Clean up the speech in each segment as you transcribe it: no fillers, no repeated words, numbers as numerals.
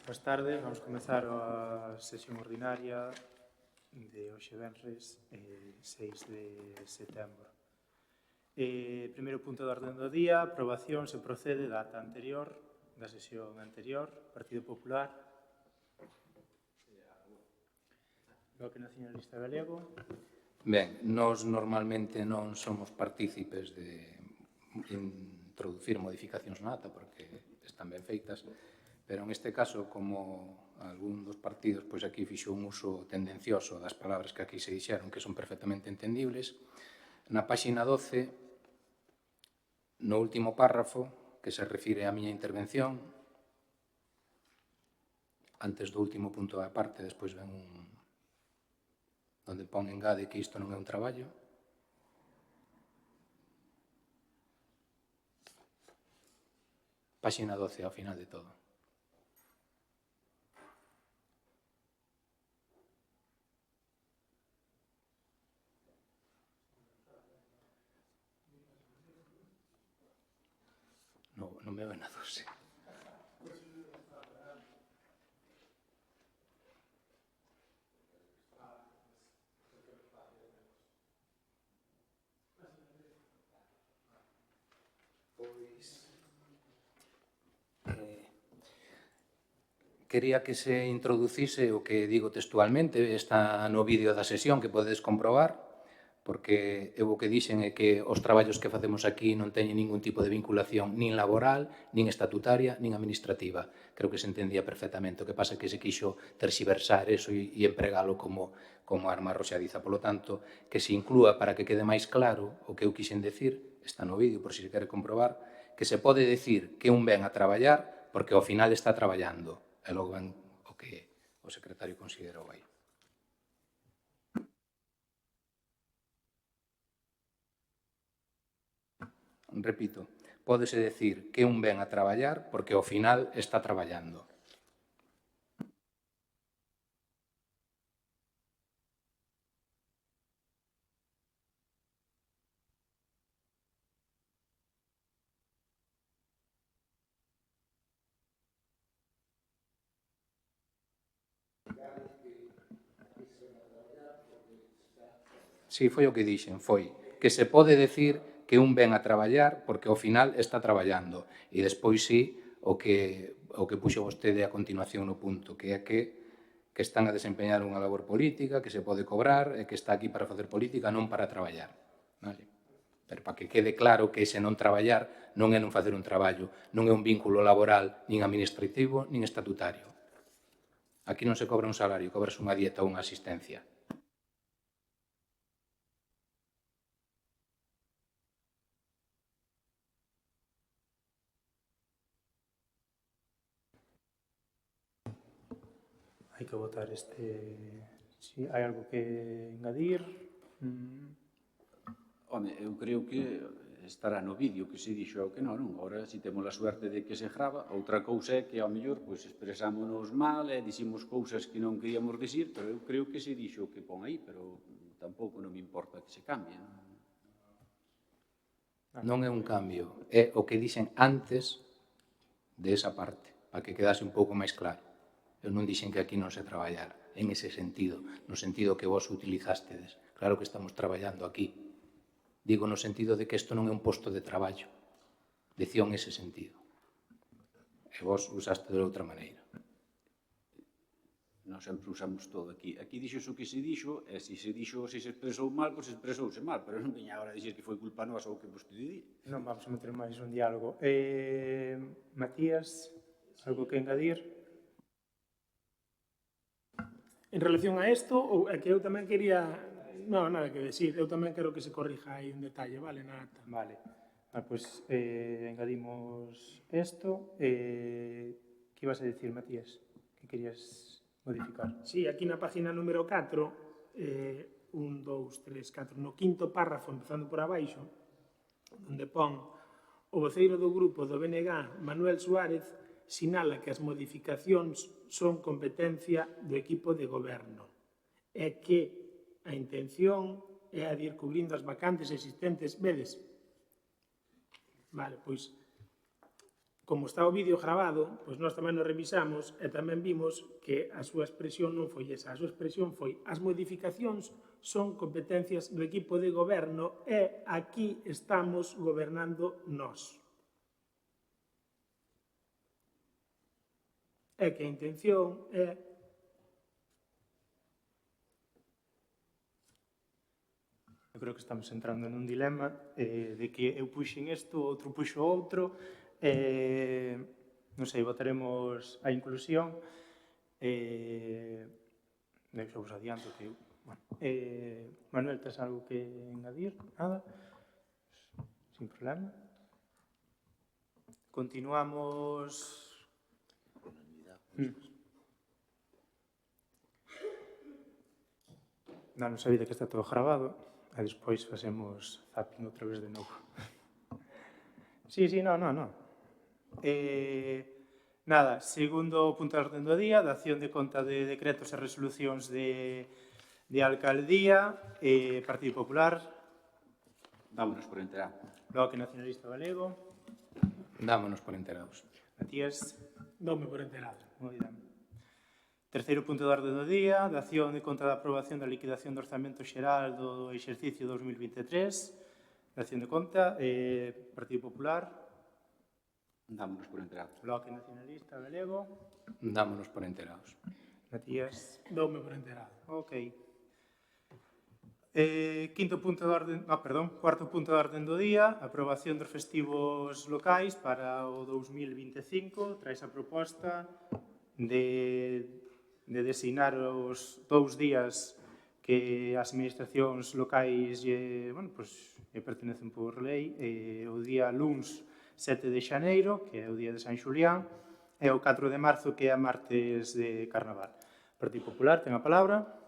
Boas tardes, vamos comezar a sesión ordinaria de hoxe venres 6 de setembro. Primeiro punto de orden do día, aprobación se procede da ata anterior, da sesión anterior, Partido Popular, Bloque Nacionalista Galego. Ben, nós normalmente non somos partícipes de introducir modificacións na ata porque están ben feitas, pero en este caso, como algún dos partidos, pois aquí fixo un uso tendencioso das palabras que aquí se dixeron, que son perfectamente entendibles, na páxina 12, no último párrafo, que se refire á miña intervención, antes do último punto da parte, despois ven onde pon engade que isto non é un traballo. Páxina 12, ao final de todo. No meu é na 12. Quería que se introducise o que digo textualmente, está no vídeo da sesión que podedes comprobar, porque eu o que dixen é que os traballos que facemos aquí non teñen ningún tipo de vinculación nin laboral, nin estatutaria, nin administrativa. Creo que se entendía perfectamente. O que pasa é que se quixo terxiversar eso e empregalo como arma arroxadiza. Polo tanto, que se inclúa para que quede máis claro o que eu quixen decir, está no vídeo por si se quere comprobar, que se pode decir que un ven a traballar porque ao final está traballando. E logo ven o que o secretario considerou aí. Repito, pódese decir que un ven a traballar porque ao final está traballando. Si, foi o que dixen, foi que se pode decir que un ven a traballar porque ao final está traballando. E despois si, o que puxo vostede a continuación no punto, que é que están a desempeñar unha labor política, que se pode cobrar, e que está aquí para facer política, non para traballar. Vale? Pero para que quede claro que ese non traballar non é non facer un traballo, non é un vínculo laboral, nin administrativo, nin estatutario. Aquí non se cobra un salario, cobras unha dieta ou unha asistencia. Hai que votar este... Si hai algo que engadir... Home, eu creo que estará no vídeo que se dixo ao que non. Agora, se temos a suerte de que se grava, outra cousa é que, ao mellor, pois, expresámonos mal e diximos cousas que non queríamos dicir, pero eu creo que se dixo o que pon aí, pero tampouco non me importa que se cambie. Non é un cambio, é o que dixen antes de esa parte, para que quedase un pouco máis claro. Eu non dixen que aquí non se traballara, en ese sentido, no sentido que vos utilizástedes. Claro que estamos traballando aquí. Digo no sentido de que isto non é un posto de traballo. Decía en ese sentido. E vos usaste de outra maneira. Non sempre usamos todo aquí. Aquí dixo o que se dixo, e se se dixo, se se expresou mal, pois expresouse mal, pero non veña agora a dixer que foi culpa nosa ou que vostede di. Non vamos a meter máis un diálogo. Matías, algo que engadir? En relación a isto, é que eu tamén quería... Non, nada que decir. Eu tamén quero que se corrija aí un detalle, vale, na ata. Vale. Pois engadimos isto. Que ibas a decir, Matías? Que querías modificar? Sí, aquí na página número 4, 1, 2, 3, 4, no quinto párrafo, empezando por abaixo, onde pon o voceiro do grupo do BNG, Manuel Suárez, sinala que as modificacións son competencia do equipo de goberno e que a intención é a de ir cubrindo as vacantes existentes. Vedes? Vale, pois como está o vídeo grabado, pois nós tamén nos revisamos e tamén vimos que a súa expresión non foi esa. A súa expresión foi: as modificacións son competencias do equipo de goberno e aquí estamos gobernando nós. É que a intención é Eu creo que estamos entrando nun dilema de que eu puxen isto, outro puxo outro, non sei, votaremos a inclusión. Deixo vos adianto que bueno, Manuel, tes algo que engadir? Nada? Sin problema. Continuamos. Danos a vida que está todo grabado e despois facemos zapping outra vez de novo. Sí, no. Nada, segundo punto de orden do día, dación de conta de decretos e resolucións de alcaldía, Partido Popular, Dámonos por enterado. Bloque Nacionalista Galego, Dámonos por enterados. Matías. dome por enterado. Moi ben. Terceiro punto de orde do día, dación de conta da aprobación da liquidación do orzamento xeral do exercicio 2023. Dación de conta, Partido Popular, Dámonos por enterado. Bloque Nacionalista Galego, Dámonos por enterados. Matías. Dome por enterado. Ok. Cuarto punto de orden do día, aprobación dos festivos locais para o 2025. Traes a proposta de designar os 2 días que as administracións locais lle pertenecen por lei, o día luns 7 de xaneiro, que é o día de San Xulián, e o 4 de marzo, que é a martes de Carnaval. Partido Popular, ten a palabra.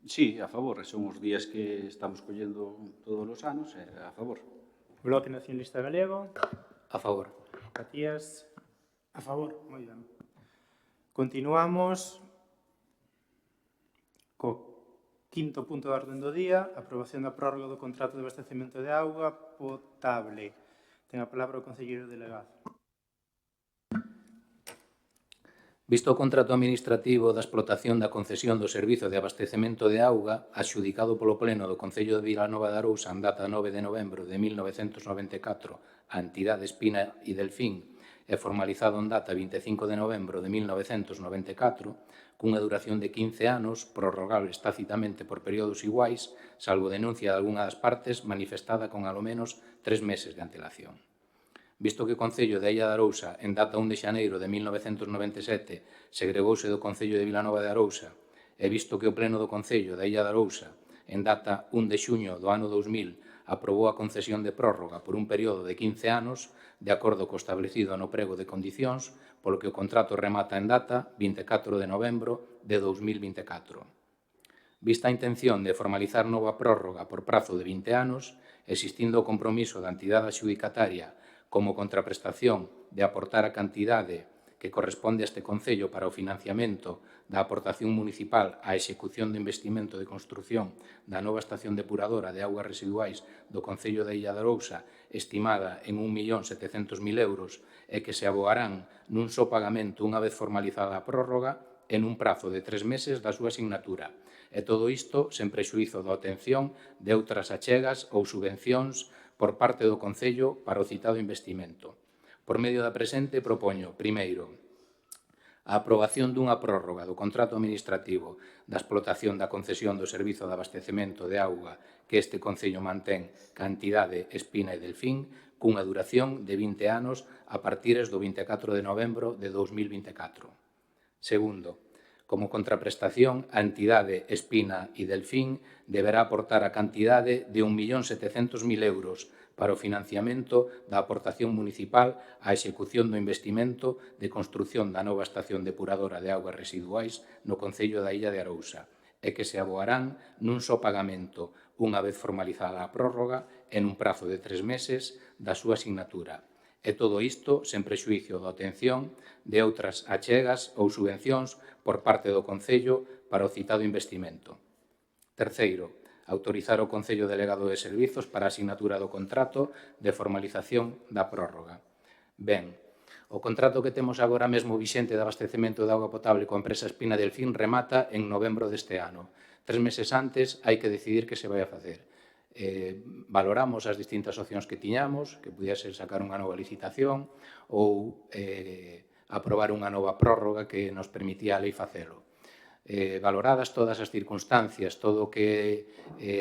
Sí, a favor. Son os días que estamos collendo todos os anos, a favor. Bloque Nacionalista Galego. A favor. Matías. A favor. Moi ben. Continuamos co quinto punto de orden do día, aprobación da prórroga do contrato de abastecemento de auga potable. Ten a palabra o concelleiro delegado. Visto o contrato administrativo da explotación da concesión do servizo de abastecemento de auga adxudicado polo Pleno do Concello de Vilanova de Arousa en data 9 de novembro de 1994 a entidade Espina e Delfín e formalizado en data 25 de novembro de 1994 cunha duración de 15 anos prorrogables tácitamente por períodos iguais, salvo denuncia de algunha das partes manifestada con alo menos 3 meses de antelación. Visto que o Concello de Illa de Arousa, en data 1 de xaneiro de 1997, segregouse do Concello de Vilanova de Arousa, e visto que o Pleno do Concello de Illa de Arousa, en data 1 de xuño do ano 2000, aprobou a concesión de prórroga por un período de 15 anos, de acordo co establecido no prego de condicións, polo que o contrato remata en data 24 de novembro de 2024. Vista a intención de formalizar nova prórroga por prazo de 20 anos, existindo o compromiso da entidade adxudicataria como contraprestación de aportar a cantidade que corresponde a este Concello para o financiamento da aportación municipal á execución do investimento de construción da nova estación depuradora de augas residuais do Concello de Illa de Arousa, estimada en 1.700.000 euros e que se aboarán nun só pagamento unha vez formalizada a prórroga en un prazo de 3 meses da súa asignatura. E todo isto sen prexuízo da obtención de outras achegas ou subvencións por parte do Concello para o citado investimento. Por medio da presente, propoño, primeiro, a aprobación dunha prórroga do contrato administrativo da explotación da concesión do servizo de abastecemento de auga que este Concello mantén ca entidade Espina e Delfín cunha duración de 20 anos a partires do 24 de novembro de 2024. Segundo, como contraprestación, a entidade Espina e Delfín deberá aportar a cantidade de 1.700.000 euros para o financiamento da aportación municipal á execución do investimento de construción da nova estación depuradora de augas residuais no Concello da Illa de Arousa e que se aboarán nun só pagamento unha vez formalizada a prórroga en un prazo de 3 meses da súa asignatura. E todo isto sen prexuízo da obtención de outras achegas ou subvencións por parte do Concello para o citado investimento. Terceiro, autorizar o Concello Delegado de Servizos para a asignatura do contrato de formalización da prórroga. Ben, o contrato que temos agora mesmo vixente de abastecemento de auga potable coa empresa Espina Delfín remata en novembro deste ano. 3 meses antes hai que decidir que se vai a facer. Valoramos as distintas opcións que tiñamos, que pudiese sacar unha nova licitación ou aprobar unha nova prórroga que nos permitía a lei facelo. Valoradas todas as circunstancias, todo o que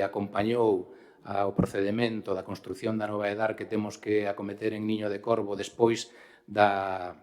acompañou ao procedemento da construción da nova EDAR que temos que acometer en Niño de Corvo despois da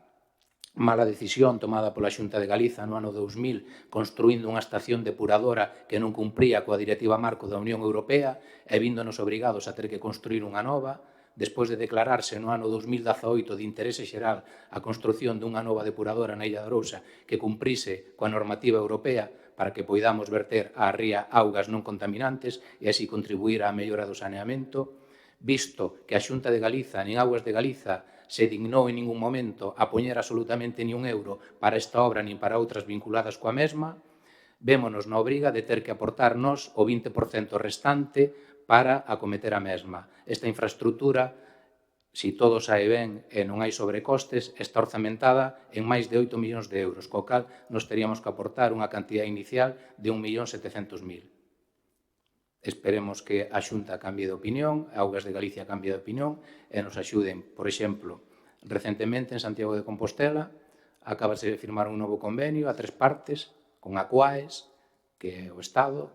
mala decisión tomada pola Xunta de Galiza no ano 2000 construindo unha estación depuradora que non cumpría coa Directiva Marco da Unión Europea e víndonos obrigados a ter que construir unha nova, despois de declararse no ano 2018 de interese xeral a construción dunha nova depuradora na Illa de Arousa que cumprise coa normativa europea para que poidamos verter á ría augas non contaminantes e así contribuir á mellora do saneamento, visto que a Xunta de Galiza nin Augas de Galiza se dignou en ningún momento a poñer absolutamente ni un euro para esta obra nin para outras vinculadas coa mesma, vémonos na obriga de ter que aportarnos o 20% restante para acometer a mesma. Esta infraestructura, si todo sae ben e non hai sobrecostes, está orzamentada en máis de 8 millóns de euros, co cal nos teríamos que aportar unha cantidad inicial de 1.700.000. Esperemos que a Xunta cambie de opinión, a Augas de Galicia cambie de opinión e nos axuden. Por exemplo, recentemente en Santiago de Compostela acabase de firmar un novo convenio a 3 partes con Aquaes, que é o Estado,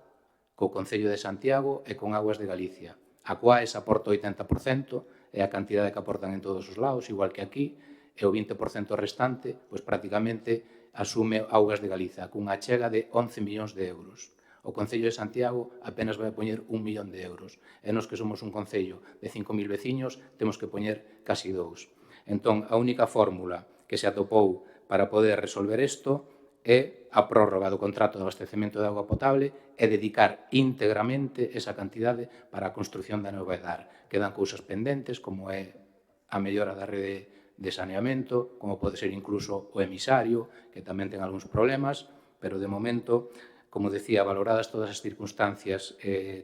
co Concello de Santiago e con Augas de Galicia. Aquaes aporta o 80%, é a cantidade que aportan en todos os lados, igual que aquí, e o 20% restante, pois prácticamente asume Augas de Galiza, cunha achega de 11 millóns de euros. O Concello de Santiago apenas vai poñer 1 millón de euros. E nos que somos un concello de 5.000 veciños, temos que poñer casi 2. Entón, a única fórmula que se atopou para poder resolver isto é a prórroga do contrato de abastecemento de auga potable e dedicar íntegramente esa cantidade para a construción da nova EDAR. Quedan cousas pendentes, como é a mellora da rede de saneamento, como pode ser incluso o emisario, que tamén ten algúns problemas, pero de momento, como decía, valoradas todas as circunstancias,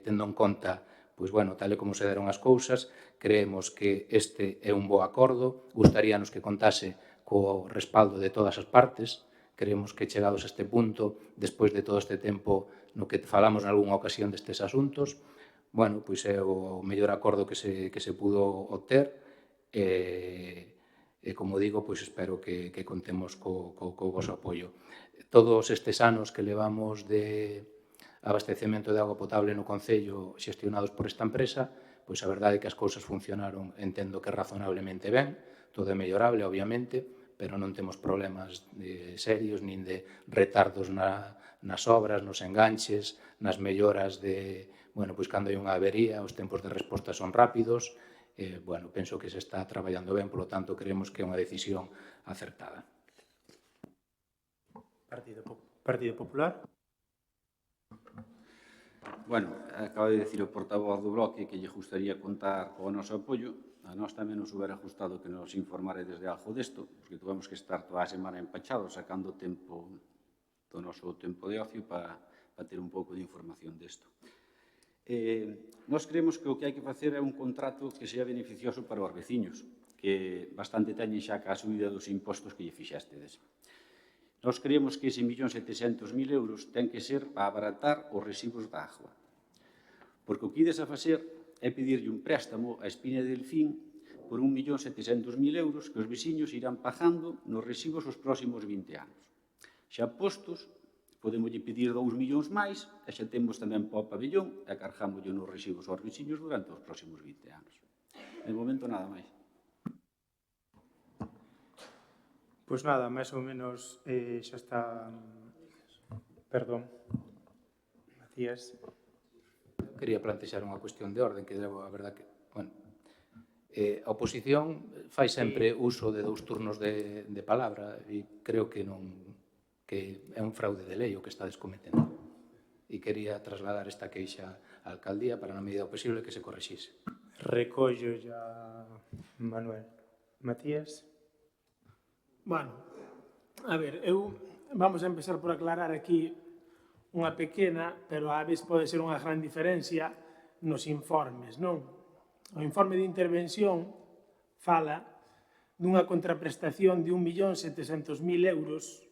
tendo en conta, pois, bueno, tal e como se deron as cousas, creemos que este é un bo acordo, gustaríanos que contase co respaldo de todas as partes. Creemos que chegados a este punto, despois de todo este tempo no que falamos en algunha ocasión destes asuntos, bueno, pois é o mellor acordo que se pudo obter e como digo, pois espero que contemos co vosso apoio. Todos estes anos que levamos de abastecemento de auga potable no Concello xestionados por esta empresa, pois a verdade é que as cousas funcionaron, entendo que razonablemente ben, todo é mellorable, obviamente, pero non temos problemas serios nin de retardos nas obras, nos enganches, nas melloras de, bueno, pois cando hai unha avería, os tempos de resposta son rápidos, bueno, penso que se está traballando ben, polo tanto, creemos que é unha decisión acertada. Partido Popular. Bueno, acaba de decir o portavoz do bloque que lle gustaría contar co noso apoio. A nós tamén nos hubiera gustado que nos informare desde algo desto, porque tuvemos que estar toda a semana empachados sacando tempo do noso tempo de ocio para ter un pouco de información desto. Nós creemos que o que hai que facer é un contrato que sea beneficioso para os veciños, que bastante teñen xa ca subida dos impostos que lle fixastedes. Nós creemos que ese 1.700.000 euros ten que ser para abaratar os recibos da agua. Porque o que ides a facer é pedirlle un préstamo a Espina Delfín por 1.700.000 euros que os veciños irán pagando nos recibos os próximos 20 anos. Xa postos, podemoslle pedir 2 millóns máis e xa temos tamén para o pabellón e cargámoslle nos recibos aos veciños durante os próximos 20 anos. De momento, nada máis. Pois nada, máis ou menos xa está... Perdón. Matías. Quería plantexar unha cuestión de orden que a verdade que, bueno, a oposición fai sempre uso de 2 turnos de palabra e creo que non que é un fraude de lei o que estades cometendo. E quería trasladar esta queixa á alcaldía para na medida posible que se correxise. Recollo ya Manuel. Matías. Bueno, a ver, vamos a empezar por aclarar aquí unha pequena, pero a vez pode ser unha gran diferencia nos informes, non? O informe de intervención fala dunha contraprestación de 1.700.000 euros,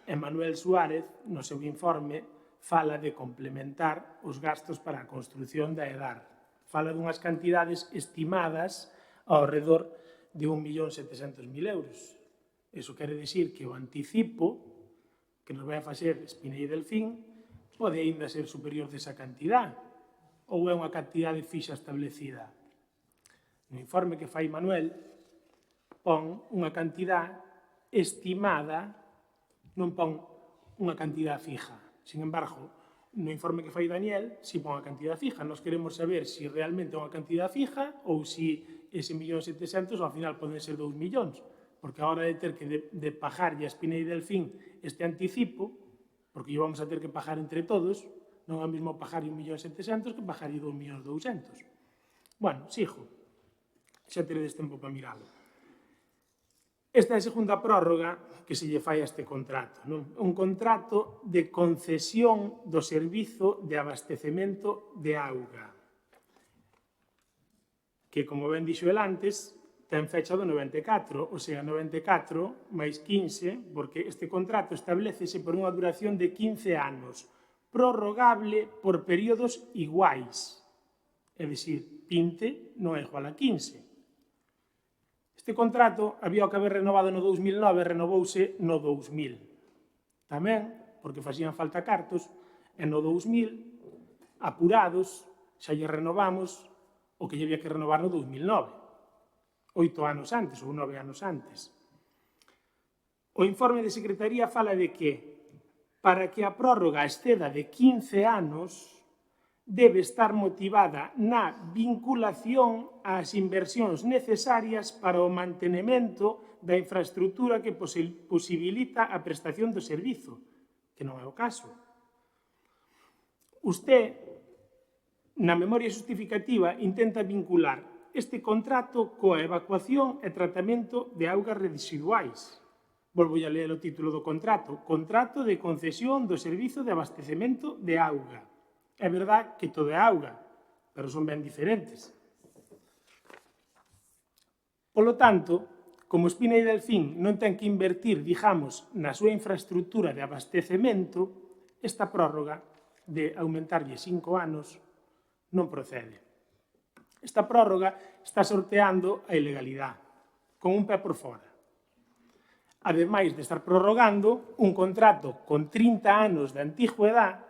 e Manuel Suárez, no seu informe, fala de complementar os gastos para a construción da EDAR. Fala dunhas cantidades estimadas ao redor de 1.700.000 euros. Iso quere dicir que o anticipo que nos vai a facer Espinei e Delfín pode ainda ser superior desa cantidad, ou é unha cantidade fixa establecida. No informe que fai Manuel, pon unha cantidad estimada, non pon unha cantidad fija. Sin embargo, no informe que fai Daniel, si pon a cantidad fija. Nos queremos saber se realmente é unha cantidad fija ou se ese 1.700.000 ao final poden ser 2 millóns. Porque a hora de ter que de pagarlle a Espinei e Delfín este anticipo, porque lle vamos a ter que pagar entre todos, non é o mesmo pagarlle 1.700.000 que pagarlle 2.200.000. Bueno, sigo. Xa teredes tempo para miralo. Esta é a segunda prórroga que se lle fai a este contrato. Un contrato de concesión do servizo de abastecemento de auga, que, como ben dixo el antes, ten fecha do 94, ou sea, 94 máis 15, porque este contrato establecese por unha duración de 15 anos, prorrogable por períodos iguais. É dicir, 20 non é igual a 15. Este contrato había que haber renovado no 2009 e renovouse no 2000. Tamén, porque facían falta cartos, e no 2000, apurados, xa lle renovamos o que lle había que renovar no 2009. 8 anos antes, ou 9 anos antes. O informe de Secretaría fala de que, para que a prórroga exceda de 15 anos, debe estar motivada na vinculación ás inversións necesarias para o mantenemento da infraestructura que posibilita a prestación do servizo, que non é o caso. Usted, na memoria justificativa, intenta vincular este contrato coa evacuación e tratamento de augas residuais. Volvo a ler o título do contrato. Contrato de concesión do servizo de abastecemento de auga. É verdad que todo é auga, pero son ben diferentes. Polo tanto, como Espinei e Delfín non ten que invertir, digamos, na súa infraestructura de abastecemento, esta prórroga de aumentarlle 5 anos non procede. Esta prórroga está sorteando a ilegalidade, con un pé por fora. Ademais de estar prorrogando un contrato con 30 anos de antigüedade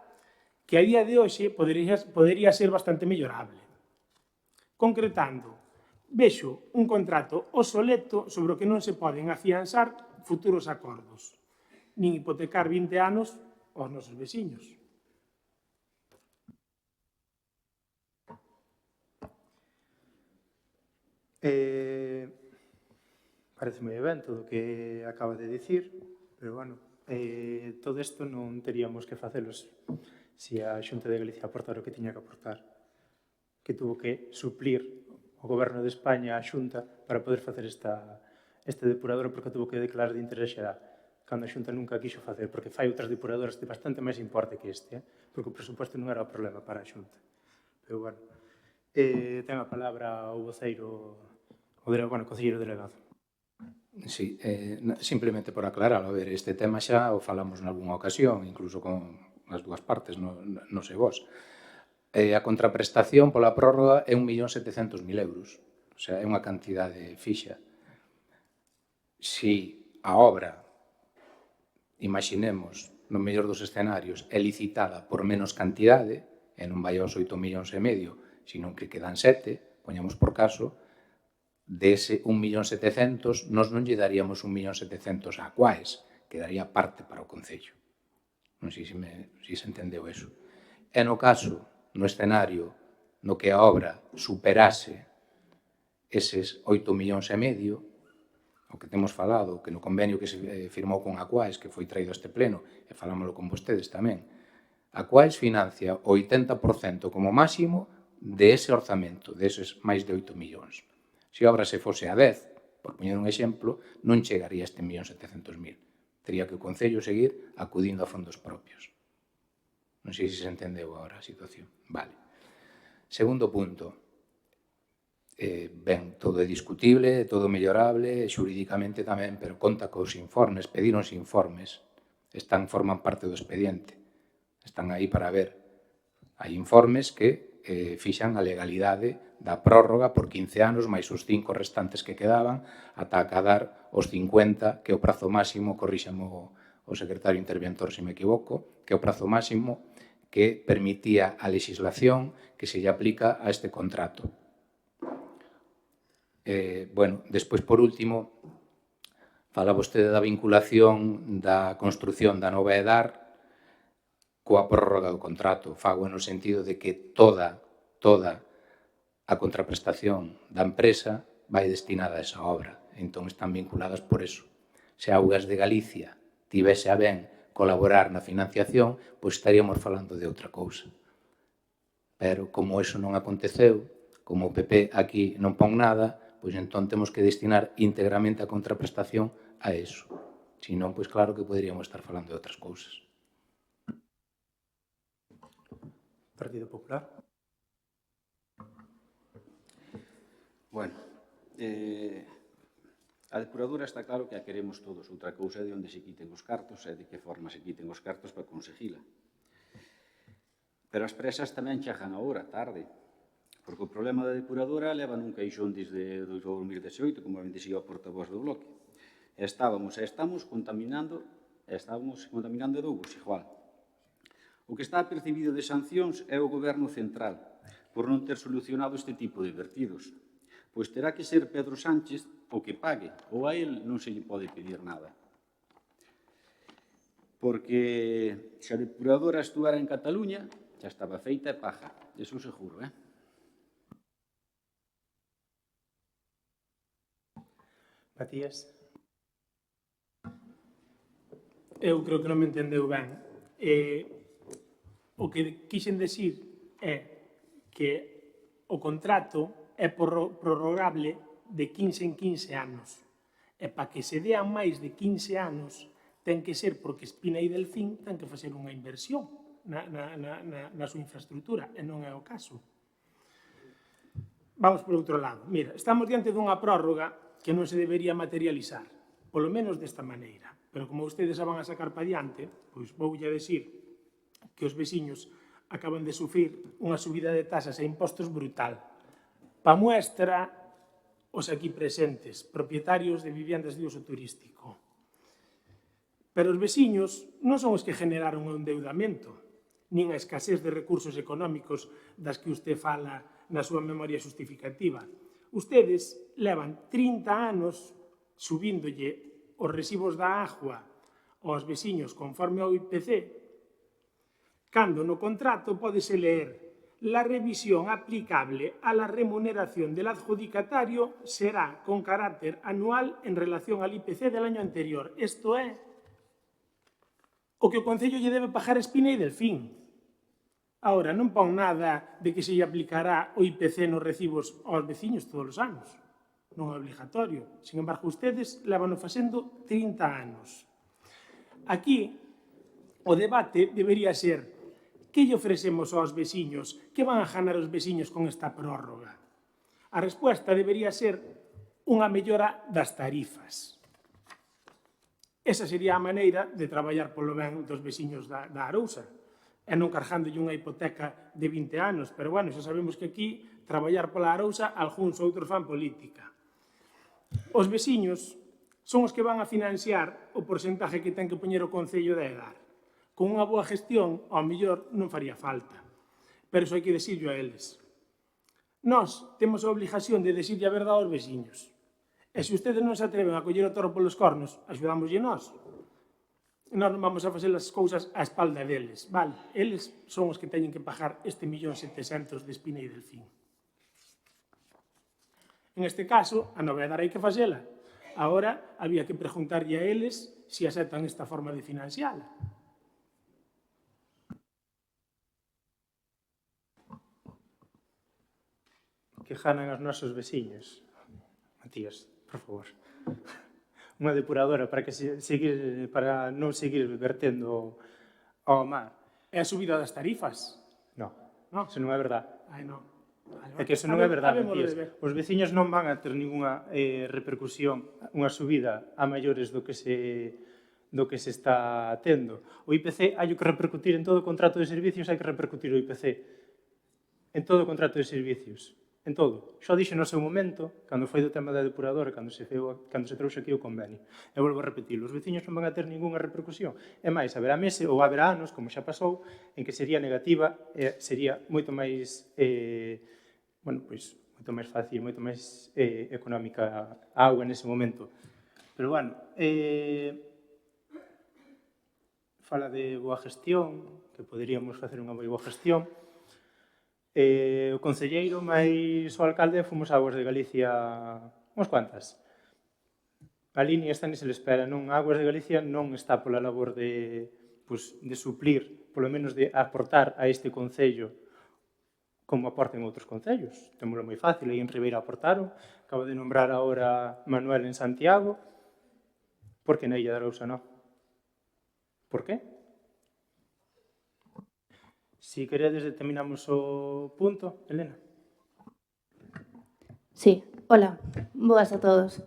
que a día de hoxe podería ser bastante mellorable. Concretando, vexo un contrato obsoleto sobre o que non se poden afianzar futuros acordos, nin hipotecar 20 anos aos nosos veciños. Parece moi ben todo o que acaba de dicir, pero, bueno, todo isto non teríamos que facelos se a Xunta de Galicia aportar o que tiña que aportar, que tuvo que suplir o Goberno de España a Xunta para poder facer este depurador, porque tuvo que declarar de interés xeral, cando a Xunta nunca quixo facer, porque fai outras depuradoras de bastante máis importe que este, porque o presupuesto non era o problema para a Xunta. Pero, bueno, ten a palabra o voceiro, o concelleiro delegado. Sí, simplemente por aclarar, a ver, este tema xa o falamos nalgúna ocasión, incluso con as dúas partes, non sei vos. A contraprestación pola prórroga é 1.700.000 euros, o sea, é unha cantidade fixa. Si a obra, imaginemos, no mellor dos escenarios, é licitada por menos cantidade, e non vai aos 8,5 millóns, sino que quedan 7, poñamos por caso, dese 1.700.000, nós non lle daríamos 1.700.000 a Aquaes, que daría parte para o Concello. Non sei se se entendeu eso. E no caso, no escenario no que a obra superase eses 8,5 millóns, o que temos falado, que no convenio que se firmou con Aquaes, que foi traído a este pleno, e falámoslo con vostedes tamén, Aquaes financia o 80% como máximo de ese orzamento, deses máis de 8 millóns. Se a obra se fose a 10, por poñer un exemplo, non chegaría a este 1.700.000. Tería que o Concello seguir acudindo a fondos propios. Non sei se se entendeu agora a situación. Vale. Segundo punto. Ben, todo é discutible, todo mellorable, xurídicamente tamén, pero conta cos informes, pedironse informes, forman parte do expediente, están aí para ver. Hai informes que fixan a legalidade da prórroga por 15 anos, máis os 5 restantes que quedaban, ata acadar os 50, que é o prazo máximo, corríxame o secretario interventor se me equivoco, que é o prazo máximo que permitía a legislación que se lle aplica a este contrato. Bueno, despois, por último, fala vostede da vinculación da construción da nova EDAR coa prórroga do contrato. Fago no sentido de que toda a contraprestación da empresa vai destinada a esa obra. Entón, están vinculadas por eso. Se Augas de Galicia tivese a ben colaborar na financiación, pois estaríamos falando de outra cousa. Pero, como eso non aconteceu, como o PP aquí non pon nada, pois entón temos que destinar íntegramente a contraprestación a eso. Se non, pois claro que poderíamos estar falando de outras cousas. Partido Popular. Bueno, a depuradora está claro que a queremos todos. Outra cousa é de onde se quiten os cartos e de que forma se quiten os cartos para conseguila. Pero as presas tamén chegan agora, tarde. Porque o problema da depuradora leva nun caixón desde 2018, como ben dixía o portavoz do bloque. Estamos contaminando Dogos, igual. O que está percibido de sancións é o goberno central, por non ter solucionado este tipo de vertidos. Pois terá que ser Pedro Sánchez o que pague, ou a él non se lle pode pedir nada. Porque se a depuradora estuara en Cataluña, xa estaba feita e paja, eso seguro, Matías. Eu creo que non me entendeu ben. O que quixen decir é que o contrato é prorrogable de 15 en 15 anos. E para que se dean máis de 15 anos ten que ser porque Espina e Delfín ten que facer unha inversión na súa infraestructura, e non é o caso. Vamos por outro lado. Mira, estamos diante dunha prórroga que non se debería materializar, polo menos desta maneira. Pero como vostedes a van a sacar para diante, pois voulle decir que os veciños acaban de sufrir unha subida de tasas e impostos brutal. Pa muestra, os aquí presentes, propietarios de viviendas de uso turístico. Pero os veciños non son os que generaron o endeudamento, nin a escasez de recursos económicos das que usted fala na súa memoria justificativa. Ustedes levan 30 anos subíndolle os recibos da agua aos veciños conforme ao IPC, cando no contrato pódese leer: la revisión aplicable a la remuneración del adjudicatario será con carácter anual en relación al IPC del año anterior. Isto é o que o Concello lle debe pagar a Espina e Delfín. Ahora, non pon nada de que se lle aplicará o IPC nos recibos aos veciños todos os anos. Non é obligatorio. Sin embargo, ustedes levan facendo 30 anos. Aquí, o debate debería ser: que lle ofrecemos aos veciños? Que van a ganar os veciños con esta prórroga? A resposta debería ser unha mellora das tarifas. Esa sería a maneira de traballar polo ben dos veciños da Arousa, e non cargándolle unha hipoteca de 20 anos. Pero, bueno, xa sabemos que aquí traballar pola Arousa algúns outros fan política. Os veciños son os que van a financiar o porcentaje que ten que poñer o Concello de EDAR. Con unha boa gestión, ao mellor, non faría falta. Pero iso hai que decirlo a eles. Nós temos a obligación de decirle a verdade aos veciños. E se ustedes non se atreven a coller o toro polos cornos, axudámoslle nós. Nós non vamos a facer as cousas á espalda deles, vale? Eles son os que teñen que pagar este 1.700.000 de Espina e Delfín. En este caso, a novedade hai que facela. Agora, había que preguntarlle a eles se aceptan esta forma de financiala. Que ganan os nosos veciños. Matías, por favor. Unha depuradora para non seguir vertendo ao mar. É a subida das tarifas? Non, No. iso non é verdade. Ai, non. É que eso non é verdade, Habémolo Matías. de ver. Os veciños non van a ter ninguna repercusión, unha subida a maiores do que se está tendo. O IPC hai que repercutir en todo o contrato de servicios, hai que repercutir o IPC en todo o contrato de servicios, en todo. Xo dixo no seu momento, cando foi do tema da depuradora, cando se trouxe aquí o convenio. E volvo a repetir, os veciños non van a ter ninguna repercusión. É máis, haberá meses ou haberá anos, como xa pasou, en que sería negativa e sería moito máis moito máis fácil, moito máis económica a auga nese momento. Pero, fala de boa gestión, que poderíamos facer unha moi boa gestión. O concelleiro máis o alcalde fomos a Aguas de Galicia unhas cuantas. A línea está nese espera, non? A Aguas de Galicia non está pola labor de suplir, polo menos de aportar a este concello como aporten outros concellos. Témolo moi fácil, aí en Ribeira aportaron, acabo de nombrar agora Manuel en Santiago, por que na Illa de Arousa non? Por qué? Si queredes, determinamos o punto. Elena. Sí, hola, boas a todos.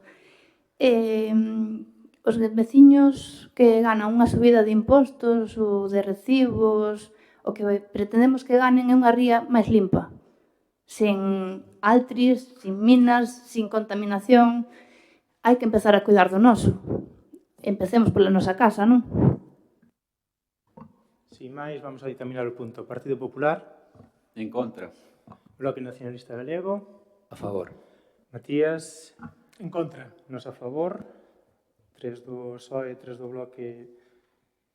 Os veciños que ganan unha subida de impostos ou de recibos, o que pretendemos que ganen é unha ría máis limpa, sen altris, sin minas, sin contaminación. Hai que empezar a cuidar do noso. Empecemos pola nosa casa, non? Sin máis, vamos a dictaminar o punto. Partido Popular. En contra. Bloque Nacionalista Galego. A favor. Matías. En contra. Nos a favor. 3 do PSOE, 3 do Bloque.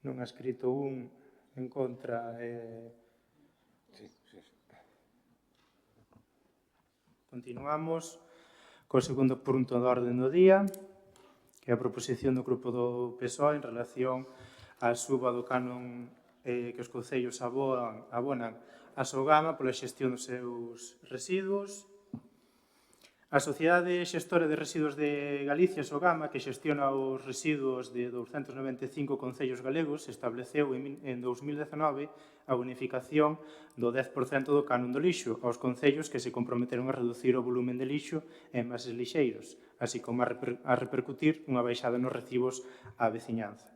Non ha escrito un. En contra. Continuamos co segundo punto da orde do día, que é a proposición do grupo do PSOE en relación á suba do canon que os concellos abonan a Sogama pola xestión dos seus residuos. A Sociedade Xestora de Residuos de Galicia, Sogama, que xestiona os residuos de 295 concellos galegos, estableceu en 2019 a bonificación do 10% do canon do lixo aos concellos que se comprometeron a reducir o volumen de lixo en envases lixeiros, así como a repercutir unha baixada nos recibos á veciñanza.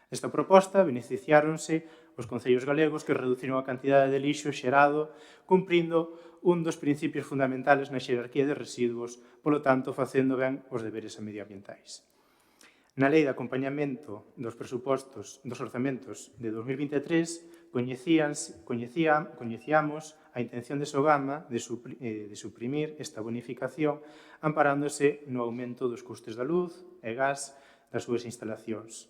Nesta proposta beneficiáronse os concellos galegos que reduciron a cantidade de lixo xerado cumprindo un dos principios fundamentales na xerarquía de residuos, polo tanto, facendo ben os deberes medioambientais. Na Lei de Acompañamento dos Presupostos dos Orzamentos de 2023, coñecíamos a intención de Sogama de suprimir esta bonificación amparándose no aumento dos custes da luz e gas das súas instalacións.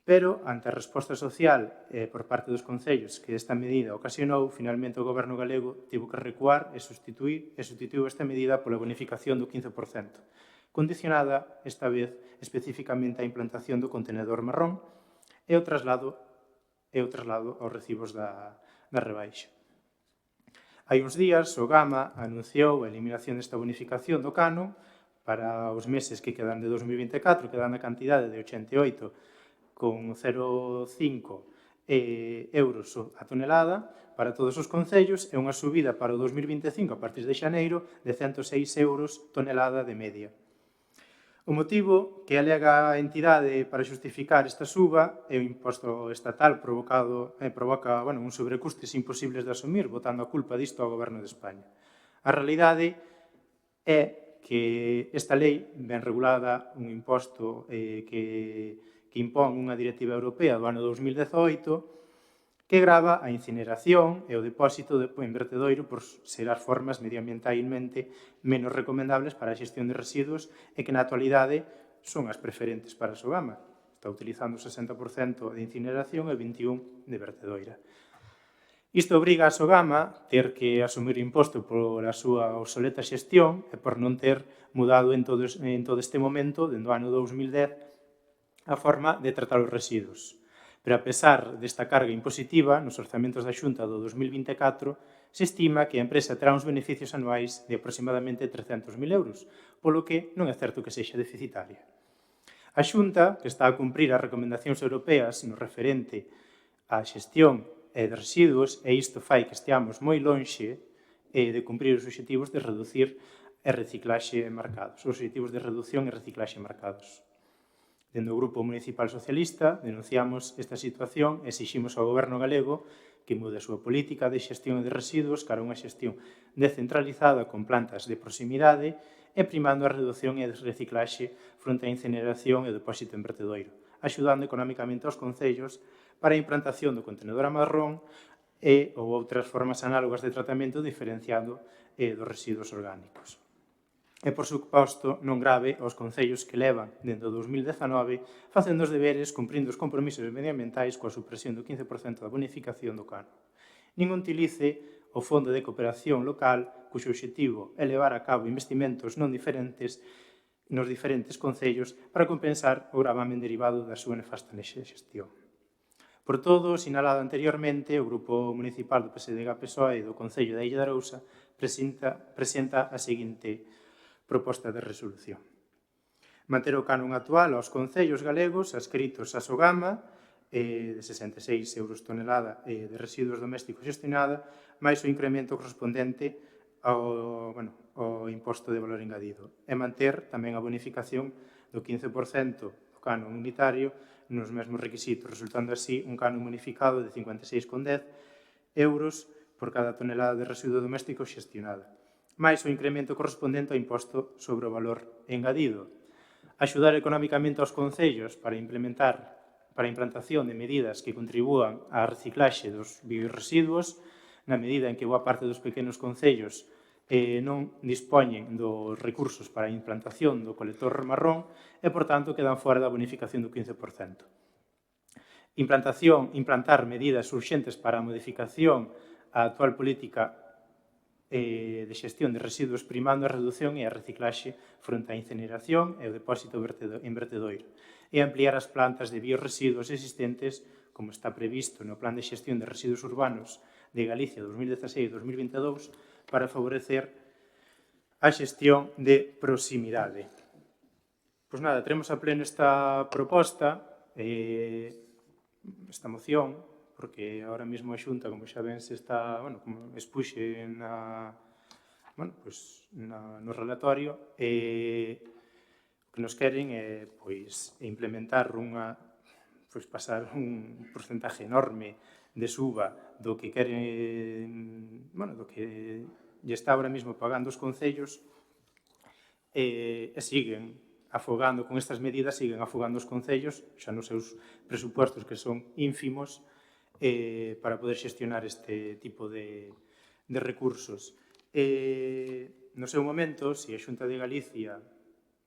Pero, ante a resposta social por parte dos concellos que esta medida ocasionou, finalmente o Goberno galego tivo que recuar e substituiu esta medida pola bonificación do 15%, condicionada, esta vez, especificamente á implantación do contenedor marrón e o traslado aos recibos da rebaixa. Hai uns días, o Gama anunciou a eliminación desta bonificación do canon para os meses que quedan de 2024, quedan a cantidade de 88,05 euros a tonelada para todos os concellos e unha subida para o 2025 a partir de xaneiro de 106 euros tonelada de media. O motivo que alega a entidade para xustificar esta suba é o imposto estatal provoca un sobrecustes imposibles de asumir, botando a culpa disto ao Goberno de España. A realidade é que esta lei ben regulada, un imposto que impón unha directiva europea do ano 2018 que grava a incineración e o depósito en vertedoiro por ser as formas medioambientalmente menos recomendables para a xestión de residuos e que na actualidade son as preferentes para a Sogama. Está utilizando o 60% de incineración e 21% de vertedoira. Isto obriga a Sogama ter que asumir imposto pola súa obsoleta xestión e por non ter mudado en todo este momento, dende o ano 2010, a forma de tratar os residuos. Pero, a pesar desta carga impositiva, nos orzamentos da Xunta do 2024, se estima que a empresa terá uns beneficios anuais de aproximadamente 300.000 euros, polo que non é certo que sexa deficitaria. A Xunta, que está a cumprir as recomendacións europeas no referente á xestión de residuos, e isto fai que esteamos moi lonxe de cumprir os obxectivos de reducir e reciclaxe marcados, os obxectivos de reducción e reciclaxe marcados. Dende o Grupo Municipal Socialista denunciamos esta situación e exiximos ao Goberno galego que mude a súa política de xestión de residuos cara a unha xestión descentralizada con plantas de proximidade e primando a reducción e a reciclaxe fronte á incineración e o depósito en vertedoiro, axudando económicamente aos concellos para a implantación do contenedor a marrón e ou outras formas análogas de tratamento diferenciado dos residuos orgánicos. E, por suposto, non grave aos concellos que levan, dentro do 2019, facendo os deberes, cumprindo os compromisos medioambientais coa supresión do 15% da bonificación do cano. Nin utilice o Fondo de Cooperación Local, cuxo objetivo é levar a cabo investimentos nos diferentes concellos para compensar o gravamen derivado da súa nefasta xestión. Por todo, sinalado anteriormente, o Grupo Municipal do PSDG-PSOE do Concello da Illa de Arousa presenta a seguinte proposta de resolución. Manter o canon actual aos concellos galegos adscritos a Sogama de 66 euros tonelada de residuos domésticos gestionada, máis o incremento correspondente ao imposto de valor engadido. E manter tamén a bonificación do 15% do canon unitario nos mesmos requisitos, resultando así un canon bonificado de 56,10 euros por cada tonelada de residuo doméstico xestionada, máis o incremento correspondente ao imposto sobre o valor engadido. Axudar económicamente aos concellos para a implantación de medidas que contribúan á reciclaxe dos biorresiduos, na medida en que boa parte dos pequenos concellos non dispoñen dos recursos para a implantación do colector marrón e, por tanto, quedan fora da bonificación do 15%. Implantar medidas urxentes para a modificación á actual política de xestión de residuos primando a reducción e a reciclaxe fronte á incineración e o depósito en vertedoiro e ampliar as plantas de biorresiduos existentes, como está previsto no Plan de Xestión de Residuos Urbanos de Galicia 2016-2022, para favorecer a xestión de proximidade. Pois nada, teremos a pleno esta proposta, esta moción, porque ahora mesmo a Xunta, como xa ven, se está, como expuxe no relatorio, o que nos queren é implementar pasar un porcentaje enorme de suba do que queren, do que lle está ahora mesmo pagando os concellos e siguen afogando, con estas medidas, siguen afogando os concellos xa nos seus presupostos que son ínfimos para poder xestionar este tipo de recursos. No seu momento, se a Xunta de Galicia,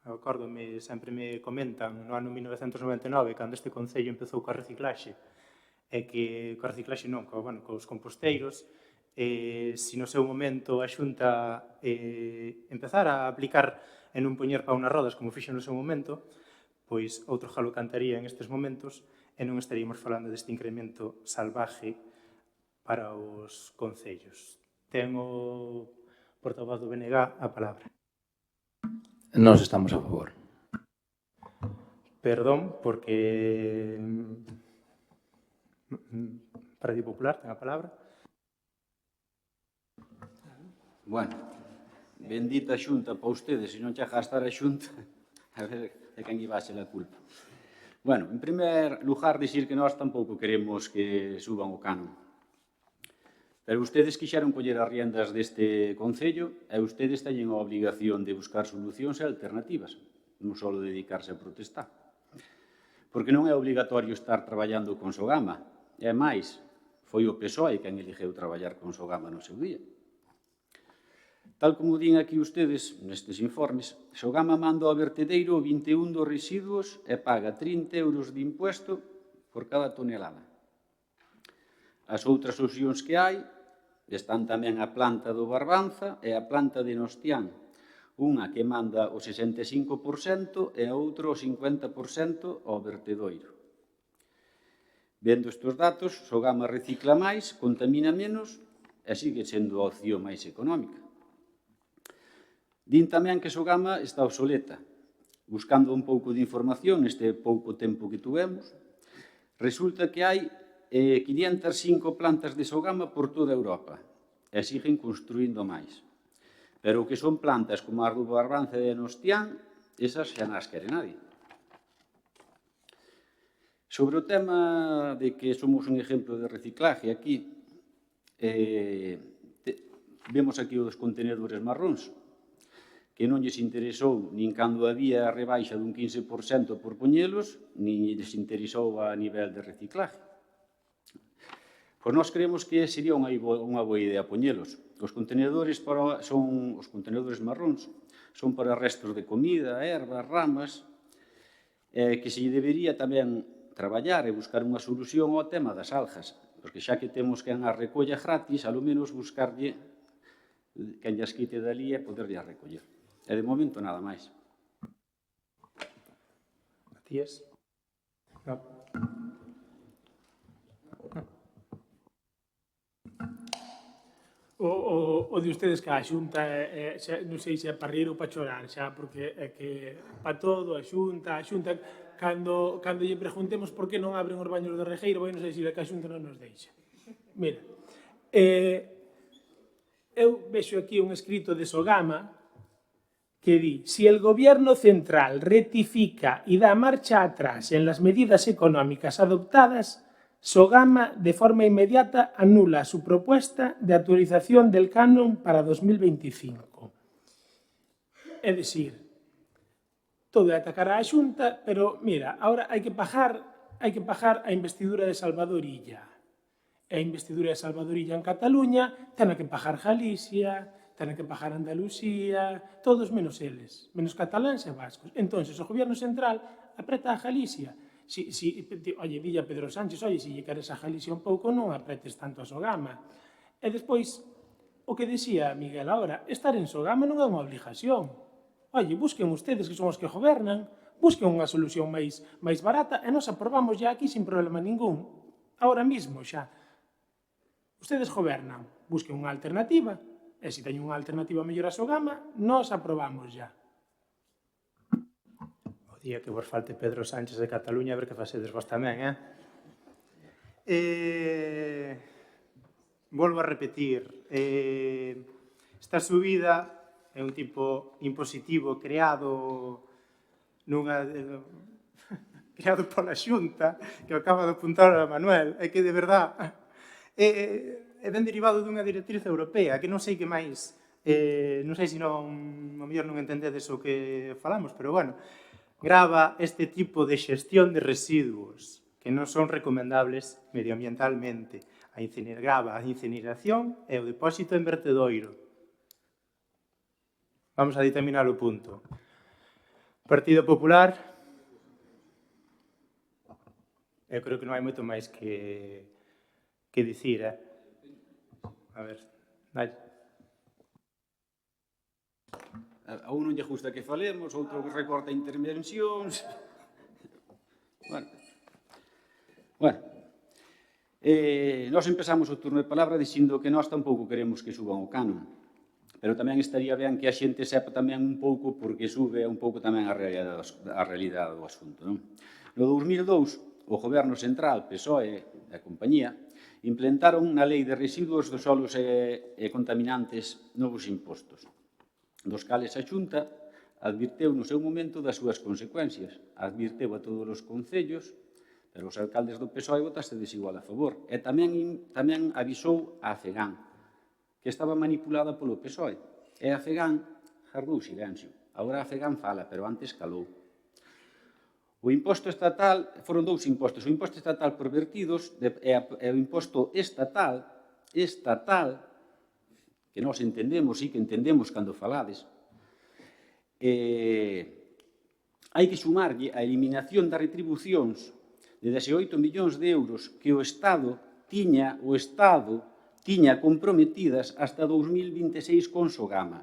acórdome, sempre me comentan, no ano 1999, cando este concello empezou coa reciclaxe, e que coa reciclaxe non, cos composteiros, se no seu momento a Xunta empezara a aplicar e non poñer pau nas rodas, como fixo no seu momento, pois outro jalo cantaría en estes momentos e non estaríamos falando deste incremento salvaje para os concellos. Ten o portavoz do BNG a palabra. Nós estamos a favor. Perdón, porque Partido Popular ten a palabra. Bueno, bendita Xunta para ustedes, se non chega a estar a Xunta, a ver de quen iba a ser a culpa. Bueno, en primer lugar, dicir que nós tampouco queremos que suban o canon. Pero ustedes quixeron coller as riendas deste Concello e ustedes teñen a obligación de buscar solucións e alternativas, non só dedicarse a protestar. Porque non é obligatorio estar traballando con Sogama. E máis, foi o PSOE quen eligeu traballar con Sogama no seu día. Tal como din aquí ustedes nestes informes, Sogama manda ao vertedeiro 21 dos residuos e paga 30 euros de impuesto por cada tonelada. As outras opcións que hai están tamén a planta do Barbanza e a planta de Nostián, unha que manda o 65% e a outra o 50% ao vertedoiro. Vendo estes datos, Sogama recicla máis, contamina menos e sigue sendo a opción máis económica. Din tamén que Sogama está obsoleta. Buscando un pouco de información neste pouco tempo que tuvemos, resulta que hai 505 plantas de Sogama por toda Europa e siguen construindo máis. Pero o que son plantas como as do Barbanza e Nostián, esas xa nas quere nadie. Sobre o tema de que somos un exemplo de reciclaje aquí, vemos aquí os contenedores marróns, que non lles interesou nin cando había a rebaixa dun 15% por poñelos, nin lles interesou a nivel de reciclaje. Pois nós creemos que sería unha boa idea poñelos. Os contenedores marróns son para restos de comida, ervas, ramas, que se debería tamén traballar e buscar unha solución ao tema das algas, porque xa que temos quen as recolla gratis, alo menos buscarlle quen llas quite dali e poderlle recoller. E de momento nada máis. Matías? No. O de ustedes que a Xunta, non sei se é para rir ou para chorar xa, porque é que para todo a Xunta, cando lle preguntemos por que non abren os baños de Regueiro, vai non sei se que a Xunta non nos deixa. Mira, eu vexo aquí un escrito de Sogama que di: si el gobierno central rectifica y da marcha atrás en las medidas económicas adoptadas, Sogama de forma inmediata anula su propuesta de actualización del canon para 2025. É dicir, todo é atacar a Xunta, pero mira, ahora hai que pagar a investidura de Salvador Illa. E a investidura de Salvador Illa en Cataluña ten que pagar Galicia, ten que pagar Andalucía, todos menos eles, menos cataláns e vascos. Entón, o goberno central apreta a Galicia. Oye, dille a Pedro Sánchez, oye, se lle queres a Galicia un pouco, non apretes tanto a Sogama. E despois, o que decía Miguel ahora, estar en Sogama non é unha obligación. Oye, busquen ustedes, que son os que gobernan, busquen unha solución máis barata e nos aprobamos ya aquí sin problema ningún. Ahora mismo xa. Ustedes gobernan, busquen unha alternativa, e se teñen unha alternativa mellor a Sogama, nos aprobamos ya. O día que vos falte Pedro Sánchez de Cataluña, a ver que facedes vos tamén, Volvo a repetir, esta subida é un tipo impositivo creado pola Xunta, que acaba de apuntar a Manuel, é que de verdad é ben derivado dunha directriz europea, que non sei que máis, non sei se non, a mellor non entendedes o que falamos, pero bueno, grava este tipo de xestión de residuos que non son recomendables medioambientalmente. Grava a incineración e o depósito en vertedoiro. Vamos a determinar o punto. Partido Popular, eu creo que non hai moito máis que dicir, A ver, dai. A un non lle gusta que falemos, outro que recorta intervencións. Bueno, nós empezamos o turno de palabra dicindo que nós tampouco queremos que suban o canon, pero tamén estaría ben que a xente sepa tamén un pouco porque sube un pouco tamén a realidade do asunto. Non? No 2002, o Goberno Central, PSOE e a compañía implementaron na Lei de Residuos dos Solos e Contaminantes novos impostos, dos cales a Xunta advirteu no seu momento das súas consecuencias. Advirteu a todos os concellos, pero os alcaldes do PSOE votaste desigual a favor. E tamén avisou a FEGAN, que estaba manipulada polo PSOE. E a FEGAN jardou silencio. Agora a FEGAN fala, pero antes calou. O imposto estatal, foron dous impostos, o imposto estatal por vertidos e o imposto estatal, que nós entendemos, e que entendemos cando falades, hai que sumarlle a eliminación das retribucións de 18 millóns de euros que o Estado tiña comprometidas hasta 2026 con Sogama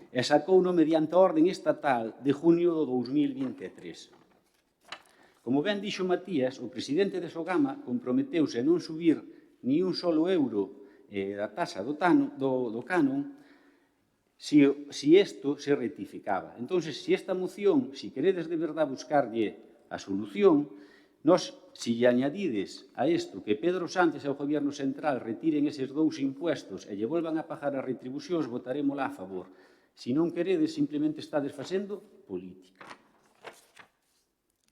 e sacouno mediante a orden estatal de junio do 2023. Como ben dixo Matías, o presidente de Sogama comprometeuse a non subir ni un solo euro da taxa do canon si isto se rectificaba. Entón, si esta moción, si queredes de verdade buscarlle a solución, nós si lle añadides a isto que Pedro Sánchez e o Goberno Central retiren eses 2 impuestos e lle volvan a pagar as retribucións, votaremos a favor. Se non queredes, simplemente estades facendo política.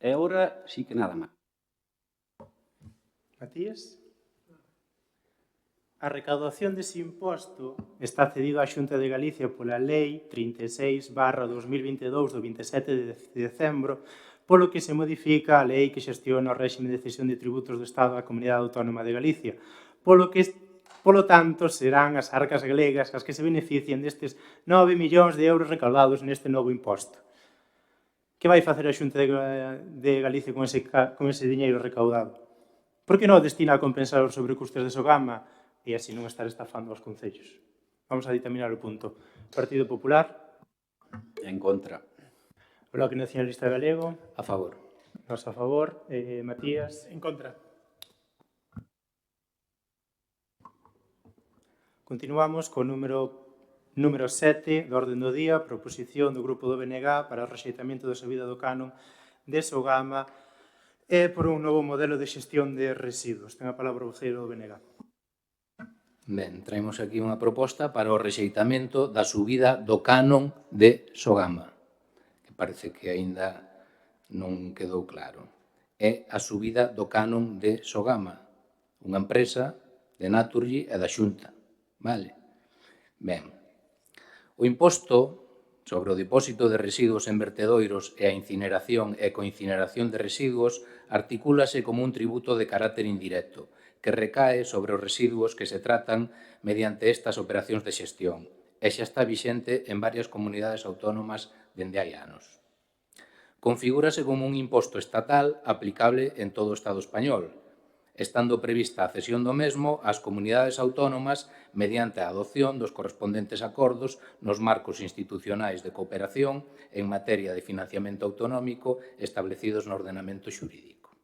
E agora sí que nada máis. Matías? A recaudación dese imposto está cedido á Xunta de Galicia pola Lei 36/2022 do 27 de decembro, polo que se modifica a lei que xestiona o réxime de cesión de tributos do Estado á Comunidade Autónoma de Galicia, polo tanto serán as arcas galegas as que se beneficien destes 9 millóns de euros recaudados neste novo imposto. Que vai facer a Xunta de Galicia con ese diñeiro recaudado? Por que non o destina a compensar os sobrecustes de Sogama e así non estar estafando aos concellos? Vamos a ditaminar o punto. Partido Popular. En contra. Bloque Nacionalista Galego. A favor. Nos a favor. Matías. En contra. Continuamos co número 7 do orden do día, proposición do Grupo do BNG para o rexeitamento da subida do canon de Sogama e por un novo modelo de xestión de residuos. Ten a palabra o voceiro do BNG. Ben, traemos aquí unha proposta para o rexeitamento da subida do canon de Sogama, que parece que aínda non quedou claro. É a subida do canon de Sogama, unha empresa de Naturgy e da Xunta. Vale? Ben, o imposto sobre o depósito de residuos en vertedoiros e a incineración e coincineración de residuos articúlase como un tributo de carácter indirecto que recae sobre os residuos que se tratan mediante estas operacións de xestión e xa está vixente en varias comunidades autónomas dende hai anos. Configúrase como un imposto estatal aplicable en todo o Estado español, estando prevista a cesión do mesmo ás comunidades autónomas mediante a adopción dos correspondentes acordos nos marcos institucionais de cooperación en materia de financiamento autonómico establecidos no ordenamento xurídico.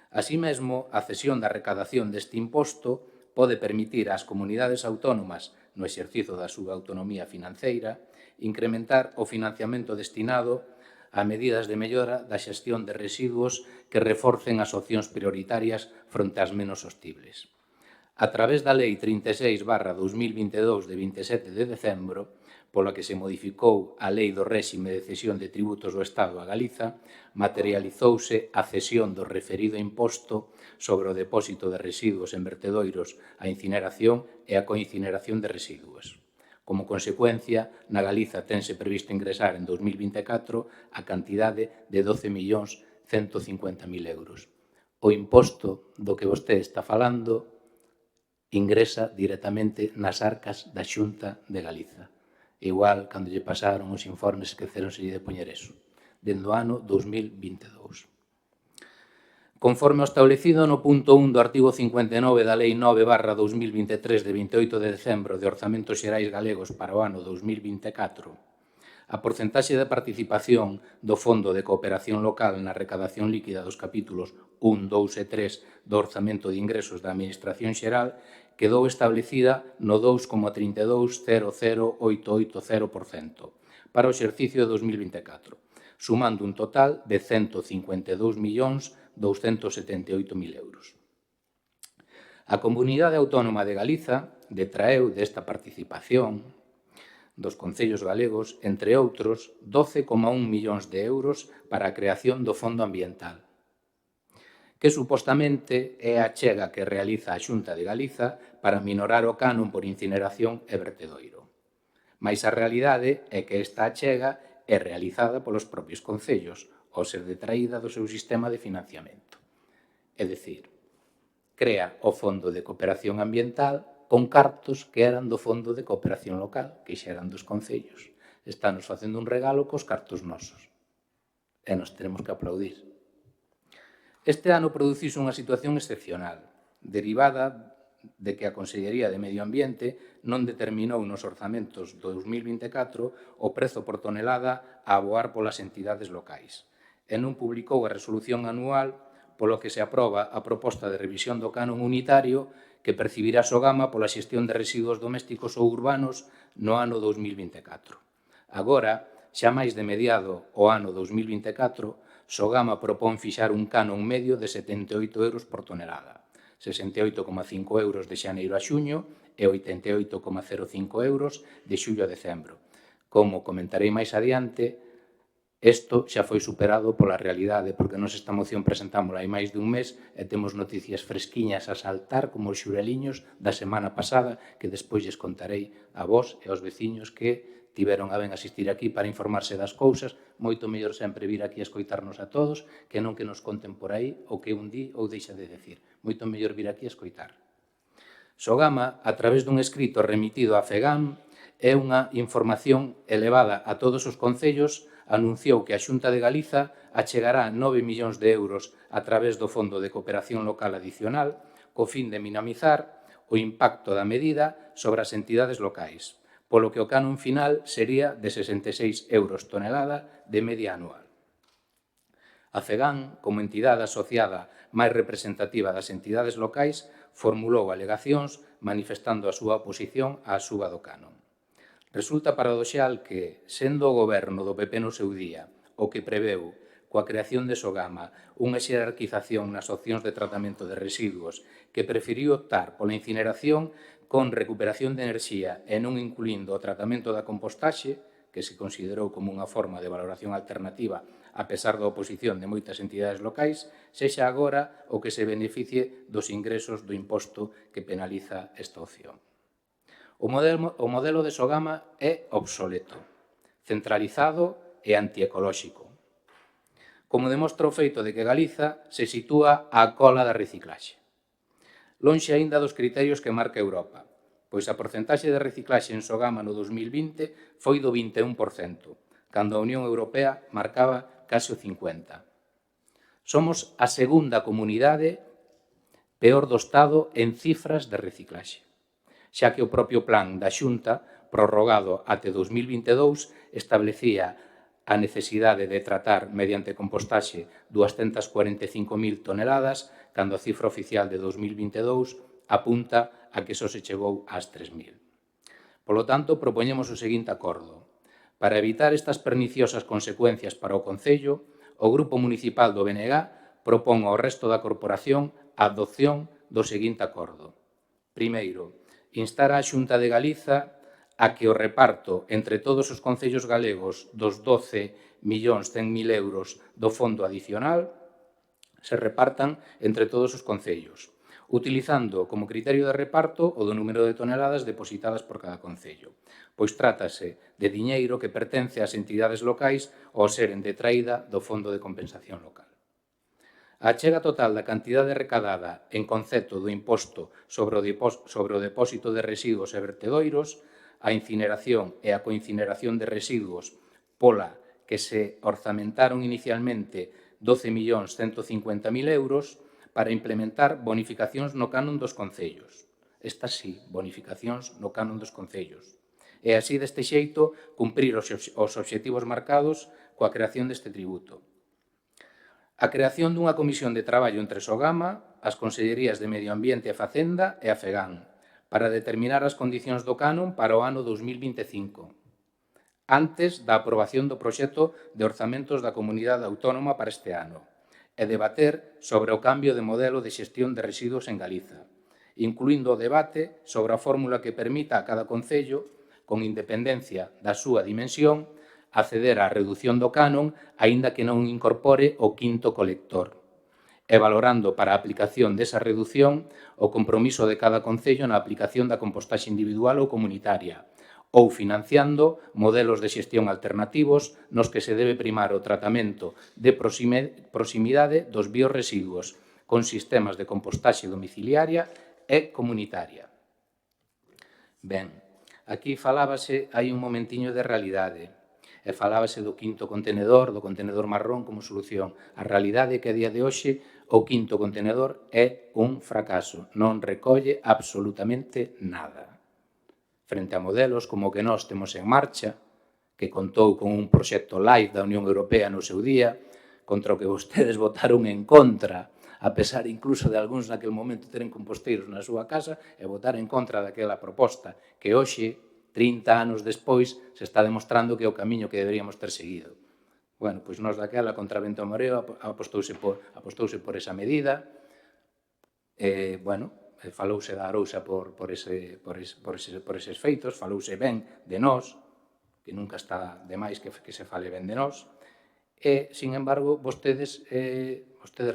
Así mesmo, a cesión da recadación deste imposto pode permitir ás comunidades autónomas, no exercizo da súa autonomía financeira, incrementar o financiamento destinado a medidas de mellora da xestión de residuos que reforcen as opcións prioritarias fronte ás menos sostibles. A través da Lei 36/2022 de 27 de decembro, pola que se modificou a Lei do réxime de cesión de tributos do Estado a Galiza, materializouse a cesión do referido imposto sobre o depósito de residuos en vertedoiros, a incineración e a coincineración de residuos. Como consecuencia, na Galiza tense previsto ingresar en 2024 a cantidade de 12.150.000 euros. O imposto do que vostede está falando ingresa directamente nas arcas da Xunta de Galiza. Igual, cando lle pasaron os informes, esqueceronse de poñer eso, dende o ano 2022. Conforme ao establecido no punto 1 do artigo 59 da Lei 9/2023 de 28 de decembro de Orzamentos Xerais Galegos para o ano 2024, a porcentaxe de participación do Fondo de Cooperación Local na recadación líquida dos capítulos 1, 2 e 3 do Orzamento de Ingresos da Administración Xeral quedou establecida no 2,32008880% para o exercicio de 2024, sumando un total de 152.278.000 euros. A Comunidade Autónoma de Galiza detraeu desta participación dos concellos galegos, entre outros, 12,1 millóns de euros para a creación do Fondo Ambiental, que supostamente é a achega que realiza a Xunta de Galiza para minorar o canon por incineración e vertedoiro. Mais a realidade é que esta achega é realizada polos propios concellos, ao ser detraída do seu sistema de financiamento. É dicir, crea o Fondo de Cooperación Ambiental con cartos que eran do Fondo de Cooperación Local, que xa eran dos concellos. Estános facendo un regalo cos cartos nosos. E nos teremos que aplaudir. Este ano produciuse unha situación excepcional, derivada de que a Consellería de Medio Ambiente non determinou nos orzamentos do 2024 o prezo por tonelada a aboar polas entidades locais e non publicou a resolución anual polo que se aproba a proposta de revisión do canon unitario que percibirá Sogama pola xestión de residuos domésticos ou urbanos no ano 2024. Agora, xa máis de mediado o ano 2024, Sogama propón fixar un canon medio de 78 euros por tonelada, 68,5 euros de xaneiro a xuño e 88,05 euros de xullo a decembro. Como comentarei máis adiante, isto xa foi superado pola realidade, porque nos esta moción presentámola hai máis dun mes e temos noticias fresquiñas a saltar como os xureliños da semana pasada, que despois lles contarei a vós e aos veciños que tiveron a ben asistir aquí para informarse das cousas. Moito mellor sempre vir aquí a escoitarnos a todos que non que nos conten por aí o que un di ou deixa de decir. Moito mellor vir aquí a escoitar. Sogama, a través dun escrito remitido a FEGAM, é unha información elevada a todos os concellos, anunciou que a Xunta de Galiza achegará 9 millóns de euros a través do Fondo de Cooperación Local Adicional co fin de minimizar o impacto da medida sobre as entidades locais, polo que o canon final sería de 66 euros tonelada de media anual. A FEGAM, como entidade asociada máis representativa das entidades locais, formulou alegacións manifestando a súa oposición á suba do canon. Resulta paradoxal que, sendo o goberno do PP no seu día o que preveu, coa creación de Sogama, unha xerarquización nas opcións de tratamento de residuos que preferiu optar pola incineración con recuperación de enerxía e non incluindo o tratamento da compostaxe, que se considerou como unha forma de valoración alternativa a pesar da oposición de moitas entidades locais, sexa agora o que se beneficie dos ingresos do imposto que penaliza esta opción. O modelo de Sogama é obsoleto, centralizado e antiecolóxico. Como demostra o feito de que Galiza se sitúa á cola da reciclaxe. Lonxe aínda dos criterios que marca Europa, pois a porcentaxe de reciclaxe en Sogama no 2020 foi do 21%, cando a Unión Europea marcaba case o 50%. Somos a segunda comunidade peor do Estado en cifras de reciclaxe, xa que o propio plan da Xunta, prorrogado até 2022, establecía a necesidade de tratar mediante compostaxe 245.000 toneladas, cando a cifra oficial de 2022 apunta a que só se chegou ás 3.000. Polo tanto, propoñemos o seguinte acordo. Para evitar estas perniciosas consecuencias para o Concello, o Grupo Municipal do BNG propón ao resto da corporación a adopción do seguinte acordo. Primeiro, instar a Xunta de Galiza a que o reparto entre todos os concellos galegos dos 12.100.000 euros do fondo adicional se repartan entre todos os concellos, utilizando como criterio de reparto o do número de toneladas depositadas por cada concello, pois trátase de diñeiro que pertence ás entidades locais ao seren detraída do Fondo de Compensación Local. A achega total da cantidade recadada en concepto do imposto sobre o depósito de residuos e vertedoiros, a incineración e a coincineración de residuos pola que se orzamentaron inicialmente 12.150.000 euros para implementar bonificacións no canon dos concellos. Estas sí, bonificacións no canon dos concellos. E así, deste xeito, cumprir os obxectivos marcados coa creación deste tributo. A creación dunha comisión de traballo entre Sogama, as Consellerías de Medio Ambiente e Facenda e a FEGAM, para determinar as condicións do canon para o ano 2025, antes da aprobación do proxecto de orzamentos da Comunidade Autónoma para este ano, e debater sobre o cambio de modelo de xestión de residuos en Galiza, incluindo o debate sobre a fórmula que permita a cada concello, con independencia da súa dimensión, acceder á reducción do canon, aínda que non incorpore o quinto colector, e valorando para a aplicación desa reducción o compromiso de cada concello na aplicación da compostaxe individual ou comunitaria, ou financiando modelos de xestión alternativos nos que se debe primar o tratamento de proximidade dos biorresiduos con sistemas de compostaxe domiciliaria e comunitaria. Ben, aquí falábase, hai un momentiño de realidade, e falábase do quinto contenedor, do contenedor marrón como solución. A realidade é que a día de hoxe o quinto contenedor é un fracaso, non recolle absolutamente nada. Frente a modelos como o que nós temos en marcha, que contou con un proxecto LIFE da Unión Europea no seu día, contra o que vostedes votaron en contra, a pesar incluso de algúns naquele momento teren composteiros na súa casa, e votar en contra daquela proposta que hoxe, 30 anos despois, se está demostrando que é o camiño que deberíamos ter seguido. Bueno, pois nos daquela contra vento e mareo apostouse por esa medida. Bueno, falouse da Arousa por eses feitos, falouse ben de nós, que nunca está de máis que se fale ben de nós, e, sin embargo, vostedes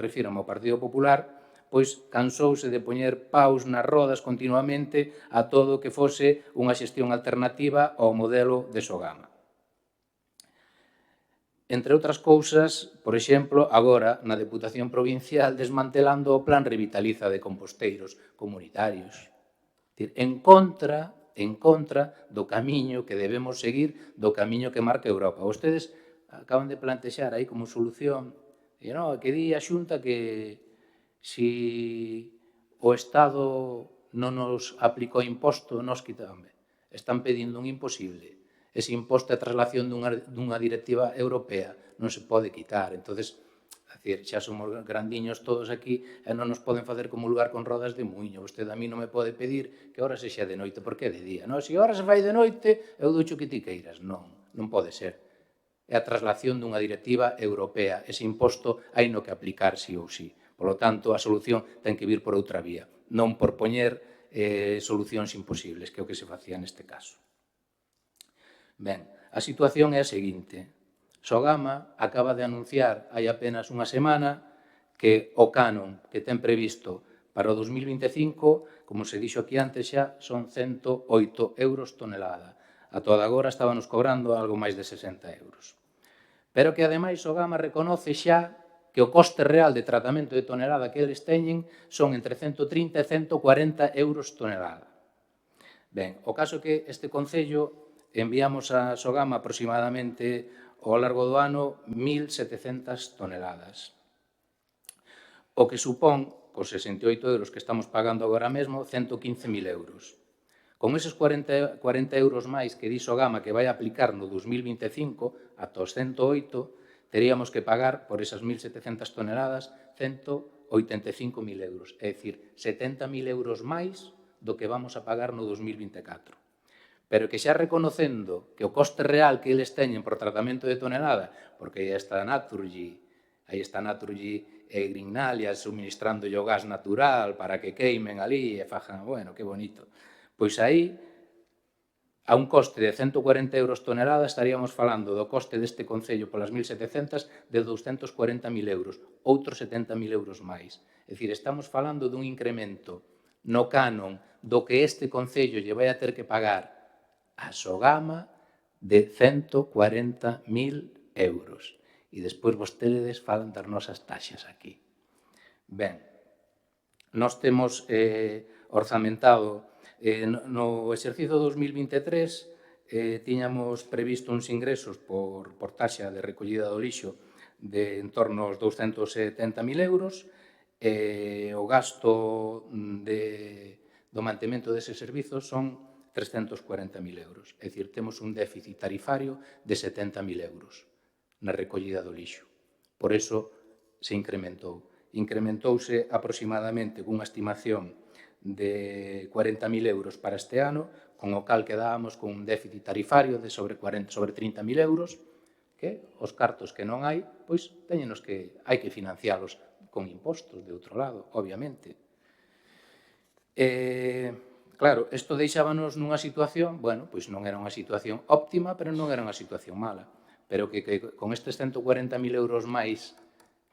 refirman ao Partido Popular, pois cansouse de poñer paus nas rodas continuamente a todo o que fose unha xestión alternativa ao modelo de Sogama. Entre outras cousas, por exemplo, agora na Deputación Provincial desmantelando o Plan Revitaliza de composteiros comunitarios. En contra do camiño que debemos seguir, do camiño que marca Europa. Vostedes acaban de plantexar aí como solución que di a Xunta que si o Estado non nos aplicou imposto, nos quitamos. Están pedindo un imposible. Ese imposto é a traslación dunha directiva europea, non se pode quitar. Entonces, xa somos grandiños todos aquí e non nos poden facer como un lugar con rodas de muiño. Vostede a mí non me pode pedir que ahora sexa de noite, porque é de día. Se ahora se fai de noite, eu ducho que ti queiras. Non pode ser. É a traslación dunha directiva europea. Ese imposto hai no que aplicar sí ou sí. Por lo tanto, a solución ten que vir por outra vía, non por poñer solucións imposibles, que é o que se facía neste caso. Ben, a situación é a seguinte. Sogama acaba de anunciar hai apenas unha semana que o canon que ten previsto para o 2025, como se dixo aquí antes xa, son 108 euros tonelada. A toda agora estábamos cobrando algo máis de 60 euros. Pero que, ademais, Sogama reconoce xa que o coste real de tratamento de tonelada que eles teñen son entre 130 e 140 euros tonelada. Ben, o caso que este Concello enviamos a Sogama aproximadamente ao largo do ano 1.700 toneladas. O que supón, por 68 euros que estamos pagando agora mesmo, 115.000 euros. Con eses 40 euros máis que di Sogama que vai aplicar no 2025, ata os 108, teríamos que pagar por esas 1.700 toneladas 185.000 euros. É dicir, 70.000 euros máis do que vamos a pagar no 2024. Pero que xa reconocendo que o coste real que eles teñen por tratamento de tonelada, porque aí está Naturgy e Greenalia suministrando o gas natural para que queimen ali e fajan, bueno, que bonito. Pois aí, a un coste de 140 euros tonelada, estaríamos falando do coste deste Concello polas 1.700 de 240.000 euros, outros 70.000 euros máis. É dicir, estamos falando dun incremento no canon do que este Concello lle vai a ter que pagar a Sogama de 140.000 euros. E despois vostedes falan das nosas taxas aquí. Ben, nós temos orzamentado no exercicio 2023 tiñamos previsto uns ingresos por taxa de recollida do lixo de en torno aos 270.000 euros e o gasto do mantemento deses servizos son 340.000 euros. É dicir, temos un déficit tarifario de 70.000 euros na recollida do lixo. Por eso se incrementou. Incrementouse aproximadamente cunha estimación de 40.000 euros para este ano, con o cal quedábamos con un déficit tarifario de sobre 30.000 euros, que os cartos que non hai, pois hai que financialos con impostos, de outro lado, obviamente. Claro, isto deixábanos nunha situación, bueno, pois non era unha situación óptima, pero non era unha situación mala. Pero que con estes 140.000 euros máis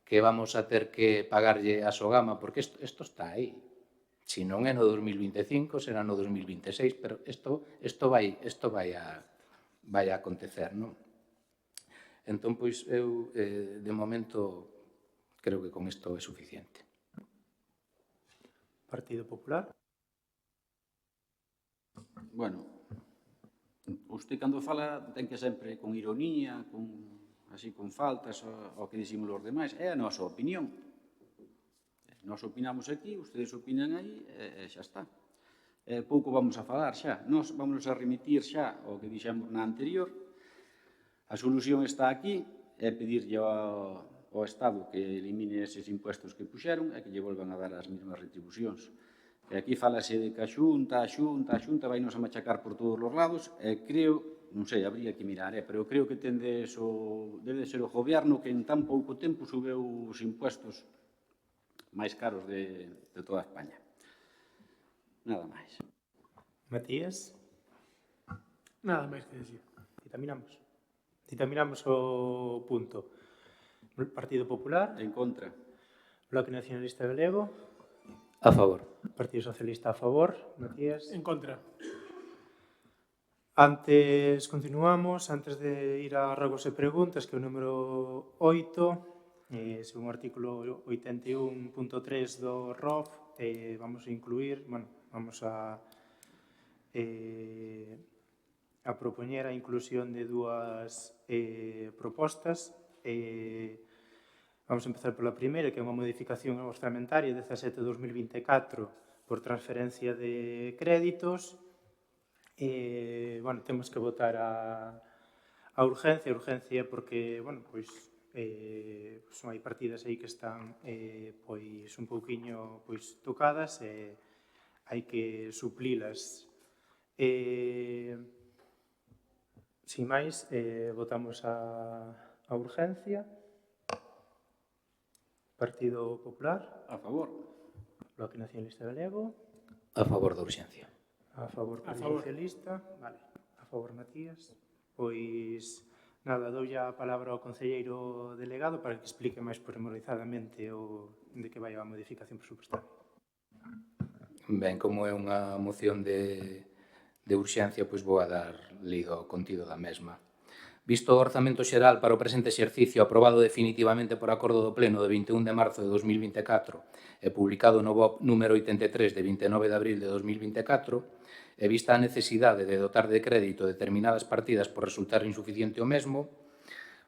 que vamos a ter que pagarlle a Sogama, porque isto está aí. Se non é no 2025, será no 2026, pero isto vai a acontecer, non? Entón, pois, eu, de momento, creo que con isto é suficiente. Partido Popular. Bueno, usted cando fala ten que sempre con ironía, así con faltas ao que diximos os demais. É a nosa opinión. Nós opinamos aquí, ustedes opinan aí e xa está. Pouco vamos a falar xa. Nós vamos a remitir xa ao que dixemos na anterior. A solución está aquí, é pedirlle ao Estado que elimine eses impuestos que puxeron e que lle volvan a dar as mesmas retribucións. E aquí falase de que a Xunta vai nos a machacar por todos os lados e creo non sei, habría que mirar, pero eu creo que debe ser o goberno que en tan pouco tempo subeu os impuestos máis caros de toda España. Nada máis. Matías, Nada máis que decir. ditaminamos. Ditaminamos o punto. Partido Popular, En contra. Bloque Nacionalista Galego, A favor. Partido Socialista a favor, Matías. En contra. Continuamos, antes de ir a rogos e preguntas, que é o número 8, según o artículo 81.3 do ROF, vamos a propoñer a inclusión de dúas propostas. Vamos a empezar pola primeira, que é unha modificación orzamentaria 17-2024 por transferencia de créditos. Temos que votar a urgencia porque, hai partidas aí que están un pouquiño tocadas e hai que suplilas. Sin máis, votamos a urgencia. Partido Popular, A favor. Bloque Nacionalista Galego, A favor da urxencia. a favor A Partido favor. Socialista, vale, a favor Matías. Pois, nada, doulle a palabra ao concelleiro delegado para que explique máis pormenorizadamente de que vai a modificación presupuestaria. Ben, como é unha moción de urxencia, pois vou a dar lido ao contido da mesma. Visto o orzamento xeral para o presente exercicio aprobado definitivamente por acordo do Pleno de 21 de marzo de 2024 e publicado no BOP número 83 de 29 de abril de 2024, e vista a necesidade de dotar de crédito determinadas partidas por resultar insuficiente o mesmo,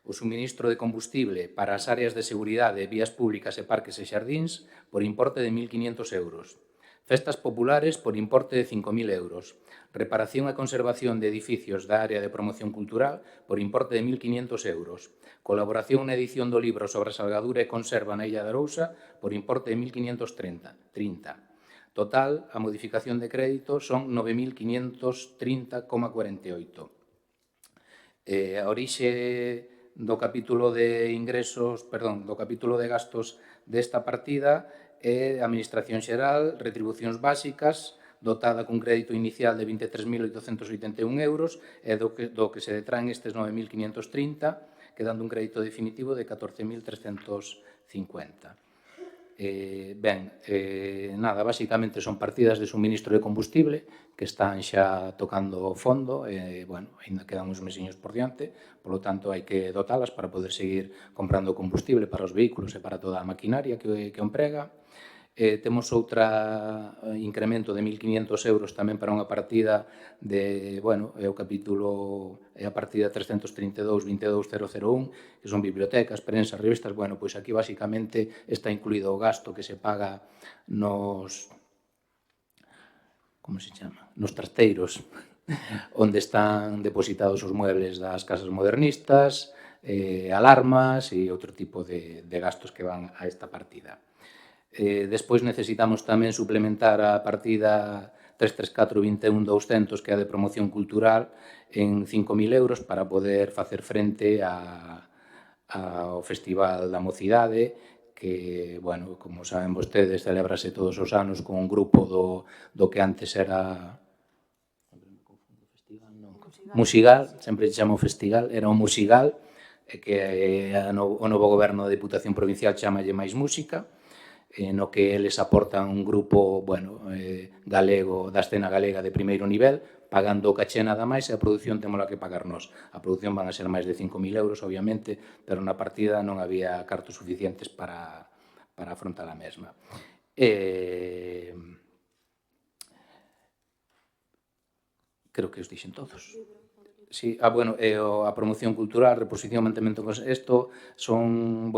o suministro de combustible para as áreas de seguridade, vías públicas e parques e xardíns por importe de 1.500 euros, festas populares por importe de 5.000 euros, reparación e conservación de edificios da área de promoción cultural por importe de 1.500 euros, colaboración na edición do libro sobre a salgadura e conserva na Illa de Arousa por importe de 1.530. Total, a modificación de crédito son 9.530,48. A orixe do capítulo de gastos desta partida é a Administración Xeral, retribucións básicas, dotada cun crédito inicial de 23.881 euros e do que se detraen estes 9.530, quedando un crédito definitivo de 14.350. Nada, basicamente son partidas de suministro de combustible que están xa tocando o fondo e, ainda quedan uns mesiños por diante, polo tanto, hai que dotalas para poder seguir comprando combustible para os vehículos e para toda a maquinaria que o emprega. Temos outra incremento de 1.500 euros tamén para unha partida é a partida 332-22001, que son bibliotecas, prensas, revistas. Pois aquí basicamente está incluído o gasto que se paga nos trasteiros onde están depositados os muebles das casas modernistas, alarmas e outro tipo de gastos que van a esta partida. Despois necesitamos tamén suplementar a partida 334-21-200, que é a de promoción cultural, en 5.000 euros para poder facer frente ao Festival da Mocidade, que, como saben vostedes, celébrase todos os anos con un grupo do que antes era Musigal, sempre se chama o Festival, era o Musigal, que o novo goberno da Diputación Provincial chamalle máis música, no que eles aportan un grupo galego, da escena galega de primeiro nivel, pagando o caché nada máis e a produción témola que pagar nós. A produción van a ser máis de 5.000 euros, obviamente, pero na partida non había cartos suficientes para afrontar a mesma. Creo que os dixen todos. Sí, a promoción cultural, reposición, mantemento, isto son,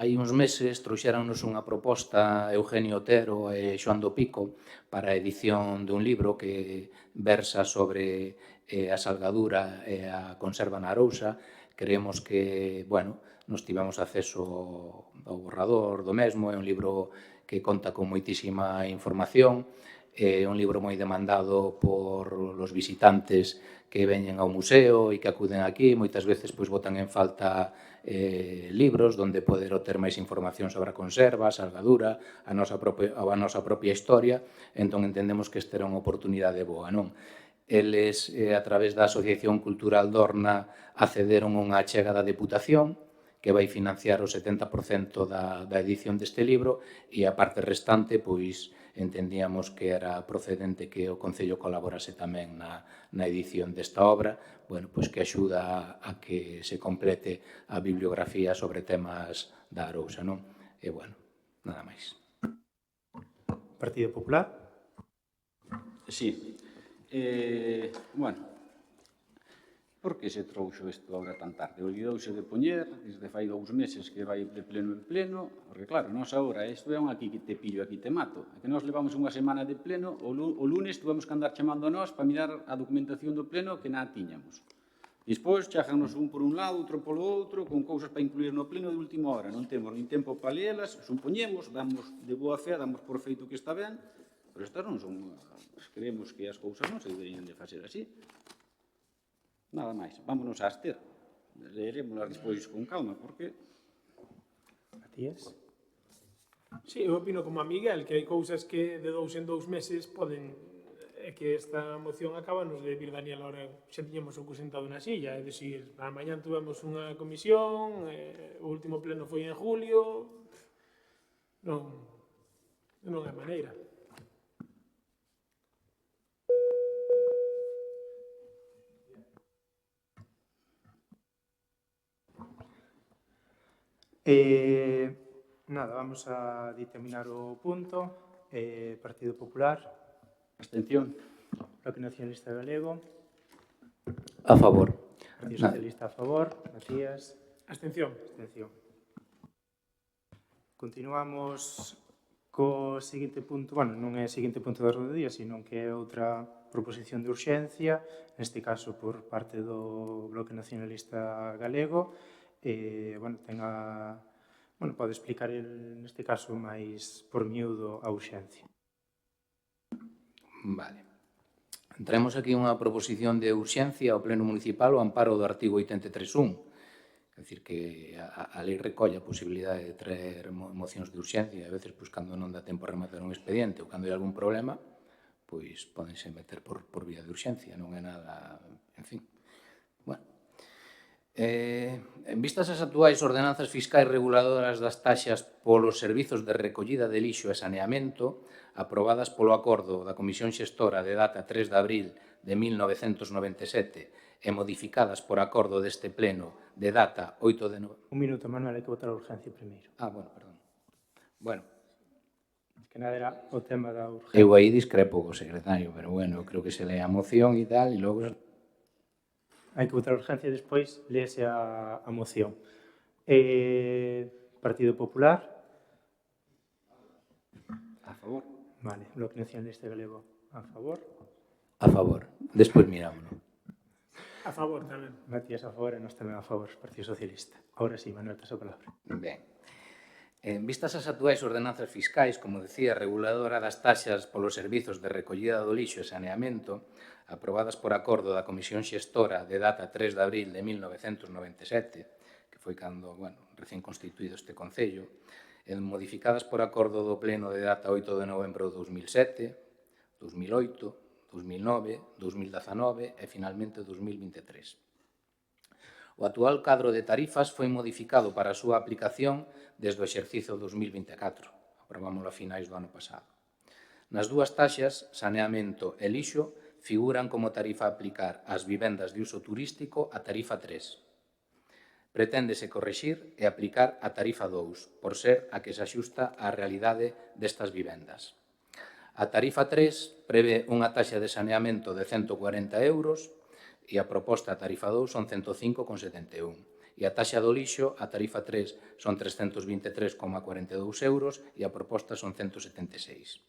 hai uns meses trouxéronnos unha proposta Eugenio Otero e Xoán do Pico para a edición dun libro que versa sobre a salgadura e a conserva na Arousa. Creemos que, nos tivemos acceso ao borrador do mesmo, é un libro que conta con moitísima información É un libro moi demandado por os visitantes que veñen ao museo e que acuden aquí. Moitas veces botan en falta libros onde poder obter máis información sobre a conserva, a salgadura, a nosa propia historia. Entón entendemos que esta era unha oportunidade boa, non? Eles, a través da Asociación Cultural Dorna, accederon a unha achega da Deputación que vai financiar o 70% da edición deste libro, e a parte restante, entendíamos que era procedente que o Concello colaborase tamén na edición desta obra, que axuda a que se complete a bibliografía sobre temas da Arousa, non? E, nada máis. Partido Popular. Sí. Por que se trouxo isto agora tan tarde? Olvidouse de poñer, desde fai 2 meses que vai de pleno en pleno, porque claro, nós agora, isto é un aquí que te pillo, aquí te mato, que nós levamos unha semana de pleno, o lunes tuvemos que andar chamando a nós para mirar a documentación do pleno que nada tiñamos. Despois, chájanos un por un lado, outro polo outro, con cousas para incluir no pleno de última hora. Non temos nin tempo para leelas, supoñemos, damos de boa fe, damos por feito que está ben, pero estas non son... Creemos que as cousas non se deberían de facer así. Nada máis, vámonos a abster. Leeremoslas despois con calma, porque... Matías. Sí, eu opino como a Miguel, que hai cousas que de 2 en 2 meses poden... É que esta moción acaba nos de vir Daniel ahora, xa tiñamos o sentado na silla, é dicir, para mañán tuvemos unha comisión, o último pleno foi en julio, non é maneira. Nada, vamos a determinar o punto. Partido Popular. Abstención. Bloque Nacionalista Galego. A favor. Partido Socialista a favor. Matías. Abstención. Abstención. Continuamos co seguinte punto, non é o seguinte punto da orde do día, sino que é outra proposición de urxencia, neste caso por parte do Bloque Nacionalista Galego. Pode explicar neste caso máis por miúdo a urxencia. Vale. Entremos aquí unha proposición de urxencia ao Pleno Municipal ao amparo do artigo 83.1. É dicir, que a lei recolle a posibilidade de traer mocións de urxencia, a veces, cando non dá tempo a rematar un expediente ou cando hai algún problema, pódense meter por vía de urxencia, non é nada, en fin. En vistas as actuais ordenanzas fiscais reguladoras das taxas polos servizos de recollida de lixo e saneamento aprobadas polo acordo da Comisión Xestora de data 3 de abril de 1997 e modificadas por acordo deste pleno de data 8 de novembro... Un minuto, Manuel, hai que votar a urgencia primeiro. Perdón. Que nada era o tema da urgencia. Eu aí discrepo co secretario, pero creo que se lee a moción e tal, e logo... Hai que votar a urgencia e despois léese a moción. Partido Popular. A favor. Vale, Bloque Nacionalista Galego a favor. A favor. Despois mirámonos. A favor tamén. Matías a favor e nós tamén a favor, Partido Socialista. Ahora sí, Manuel, tes a palabra. Ben. En vistas as actuais ordenanzas fiscais, como decía, reguladora das taxas polos servizos de recollida do lixo e saneamento, aprobadas por acordo da Comisión Xestora de data 3 de abril de 1997, que foi cando, recén constituído este Concello, e modificadas por acordo do Pleno de data 8 de novembro de 2007, 2008, 2009, 2019 e, finalmente, 2023. O actual cadro de tarifas foi modificado para a súa aplicación desde o exercicio 2024. Aprobámoslo a finais do ano pasado. Nas dúas taxas, saneamento e lixo, figuran como tarifa a aplicar ás vivendas de uso turístico a tarifa 3. Preténdese corrixir e aplicar a tarifa 2, por ser a que se axusta á realidade destas vivendas. A tarifa 3 prevé unha taxa de saneamento de 140 euros e a proposta a tarifa 2 son 105,71. E a taxa do lixo, a tarifa 3, son 323,42 euros e a proposta son 176.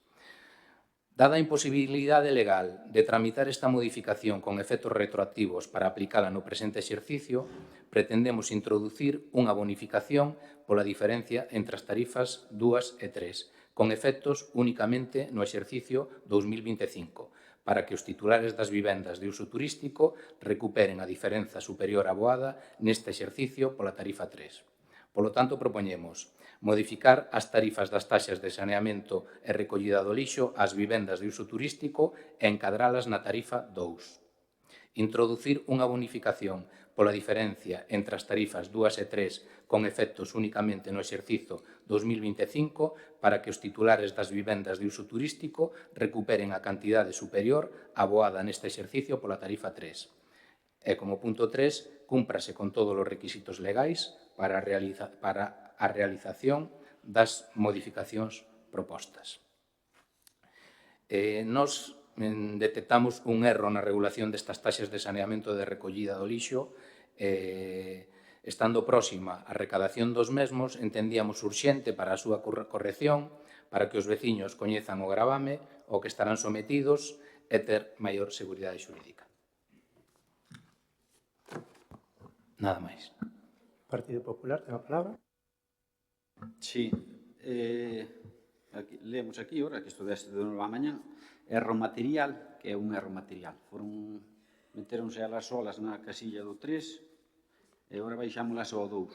Dada a imposibilidade legal de tramitar esta modificación con efectos retroactivos para aplicala no presente exercicio, pretendemos introducir unha bonificación pola diferencia entre as tarifas 2 e 3, con efectos únicamente no exercicio 2025, para que os titulares das vivendas de uso turístico recuperen a diferenza superior aboada neste exercicio pola tarifa 3. Polo tanto, propoñemos modificar as tarifas das taxas de saneamento e recollida do lixo ás vivendas de uso turístico e encadralas na tarifa 2. Introducir unha bonificación pola diferencia entre as tarifas 2 e 3 con efectos únicamente no exercicio 2025 para que os titulares das vivendas de uso turístico recuperen a cantidade superior aboada neste exercicio pola tarifa 3. E como punto 3, cúmprase con todos os requisitos legais para a realización das modificacións propostas. Nos detectamos un erro na regulación destas taxas de saneamento de recollida do lixo. Estando próxima a recadación dos mesmos, entendíamos urxente para a súa corrección, para que os veciños coñezan o gravame ao que estarán sometidos e ter maior seguridade xurídica. Nada máis. Partido Popular, ten a palabra. Sí. Leemos aquí, ora, que isto deste de nova mañá, erro material, que é un erro material. Meteronse elas solas na casilla do 3, e agora baixámolas ao 2.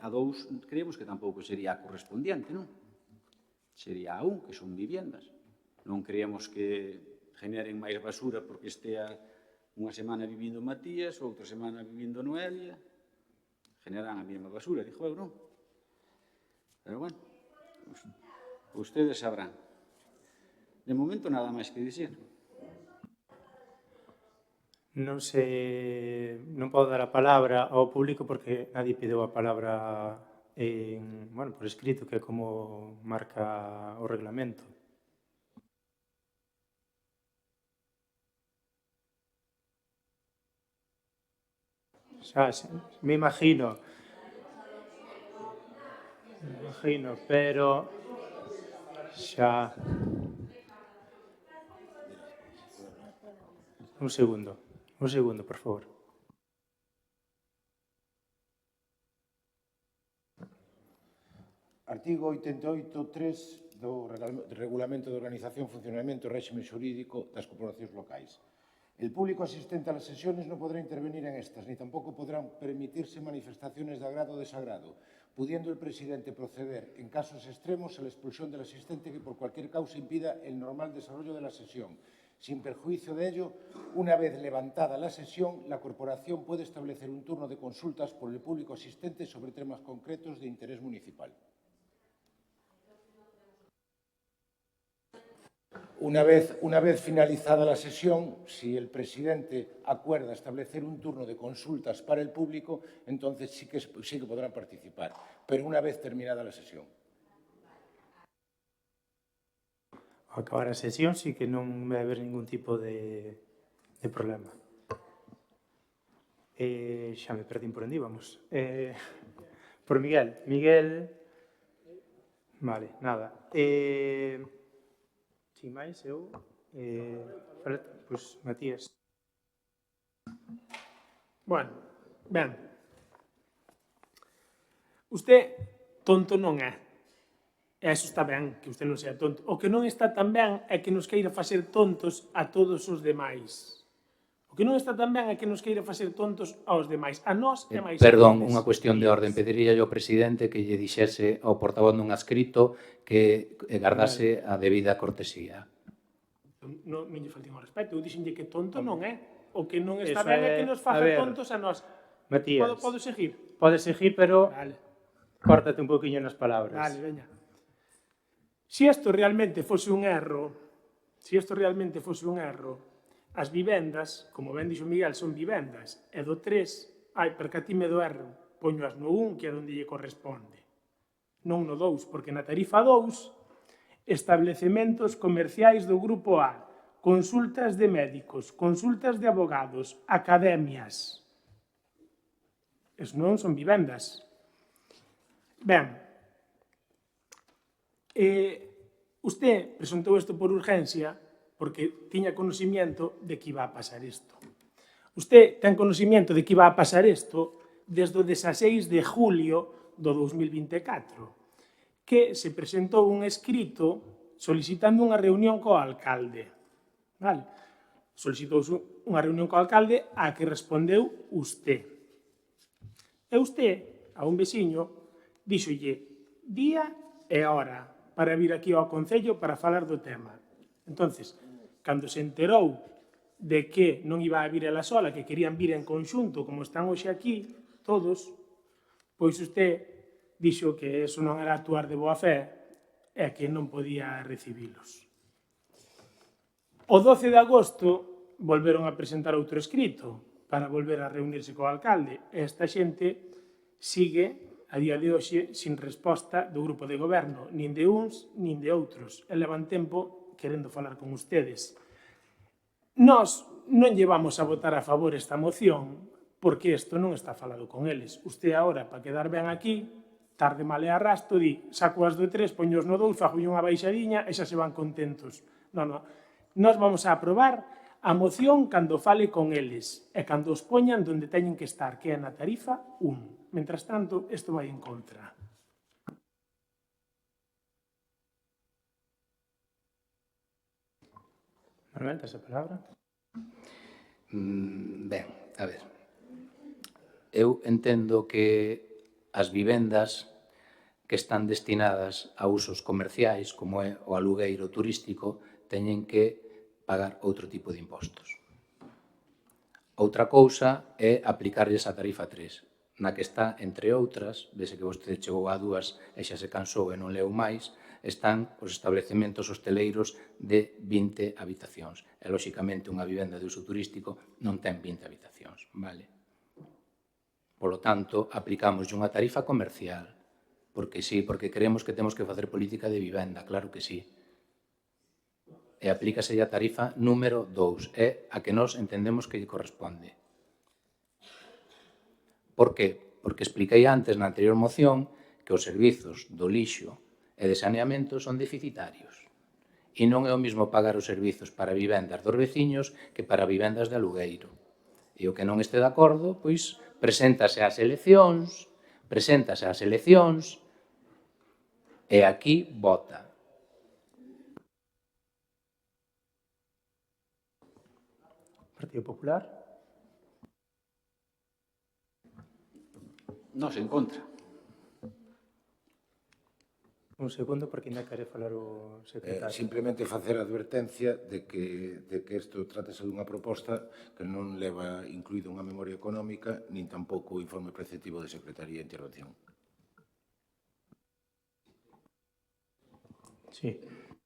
A 2 creemos que tampouco sería a correspondiente, non? Sería a 1, que son viviendas. Non creemos que generen máis basura porque estea unha semana vivindo Matías, outra semana vivindo Noelia. Generan a mesma basura, dixo eu, non? Pero, bueno, ustedes sabrán. De momento, nada máis que dicir. Non podo dar a palabra ao público porque nadie pideu a palabra por escrito, que é como marca o reglamento. Xa, me imagino, pero xa... Un segundo, por favor. Artigo 88.3 do Regulamento de Organización, Funcionamento e Réxime Xurídico das Corporacións Locais. El público asistente a las sesiones no podrá intervenir en estas, ni tampoco podrán permitirse manifestaciones de agrado o desagrado, pudiendo el presidente proceder, en casos extremos, a la expulsión del asistente que por cualquier causa impida el normal desarrollo de la sesión. Sin perjuicio de ello, una vez levantada la sesión, la corporación puede establecer un turno de consultas por el público asistente sobre temas concretos de interés municipal. Una vez finalizada la sesión, si el presidente acuerda establecer un turno de consultas para el público, entonces sí que podrán participar, pero una vez terminada la sesión. Ao acabar a sesión sí que non vai haber ningún tipo de problema. Xa me perdín por onde íbamos. Por Miguel. Vale, nada. Sin máis, eu... Pois, Matías. Bueno, ben. Usted tonto non é. E iso está ben, que usted non sea tonto. O que non está tan ben é que nos queira facer tontos a todos os demais. O que non está tan ben é que nos queira facer tontos aos demais. A nós é máis... Perdón, unha cuestión de orden. Pediría ao presidente que lle dixese ao portavoz nun escrito que guardase a debida cortesía. Non lle falten ao respeto. Eu dixenlle que tonto non é. O que non está ben é que nos faga tontos a nós. Matías. Podo seguir? Podes seguir, pero Vale. córtate un poquinho nas palabras. Vale, veña. Se isto realmente fose un erro, as vivendas, como ben dixo Miguel, son vivendas, e do 3, porque a ti me do erro, poñoas no 1, que é onde lle corresponde. Non no 2, porque na tarifa 2, establecementos comerciais do grupo A, consultas de médicos, consultas de abogados, academias. Eso non son vivendas. Ben, usted presentou isto por urgencia porque tiña conocimiento de que iba a pasar isto. Usted ten conocimiento de que iba a pasar isto desde o 16 de julio do 2024, que se presentou un escrito solicitando unha reunión co alcalde. Vale? Solicitouse unha reunión co alcalde a que respondeu usted. E usted, a un veciño, díxolle día e hora para vir aquí ao Concello para falar do tema. Entonces, cando se enterou de que non iba a vir ela sola, que querían vir en conxunto, como están hoxe aquí, todos, pois usted dixo que eso non era actuar de boa fe e que non podía recibilos. O 12 de agosto volveron a presentar outro escrito para volver a reunirse co alcalde e esta xente sigue a día de hoxe sin resposta do grupo de goberno, nin de uns nin de outros. E levan tempo querendo falar con ustedes. Nós non llevamos a votar a favor esta moción porque isto non está falado con eles. Usted agora, para quedar ben aquí, tarde mal e arrasto, di, saco as do 3, poños no 2, fago unha baixadiña e xa se van contentos. Non. Nós vamos a aprobar a moción cando fale con eles e cando os poñan donde teñen que estar, que é na tarifa 1. Mentras tanto, isto vai en contra. Manuel, tes a palabra? Ben, a ver. Eu entendo que as vivendas que están destinadas a usos comerciais, como é o alugueiro turístico, teñen que pagar outro tipo de impostos. Outra cousa é aplicarlles a tarifa 3, na que está, entre outras, vese que vostede chegou a 2 e xa se cansou e non leu máis, están os establecementos hosteleiros de 20 habitacións. E, lóxicamente, unha vivenda de uso turístico non ten 20 habitacións, vale? Polo tanto, aplicamos unha tarifa comercial, porque sí, porque creemos que temos que facer política de vivenda, claro que sí. E aplícase a tarifa número 2, é a que nós entendemos que lle corresponde. Por qué? Porque expliquei antes na anterior moción que os servizos do lixo e de saneamento son deficitarios. E non é o mesmo pagar os servizos para vivendas dos veciños que para vivendas de alugueiro. E o que non este de acordo, pois, preséntase ás eleccións, e aquí vota. Partido Popular? Nos en contra. Un segundo, porque ainda quere falar o secretario. Simplemente facer a advertencia de que isto trátase dunha proposta que non leva incluído unha memoria económica nin tampouco o informe preceptivo de Secretaría de Intervención. Sí.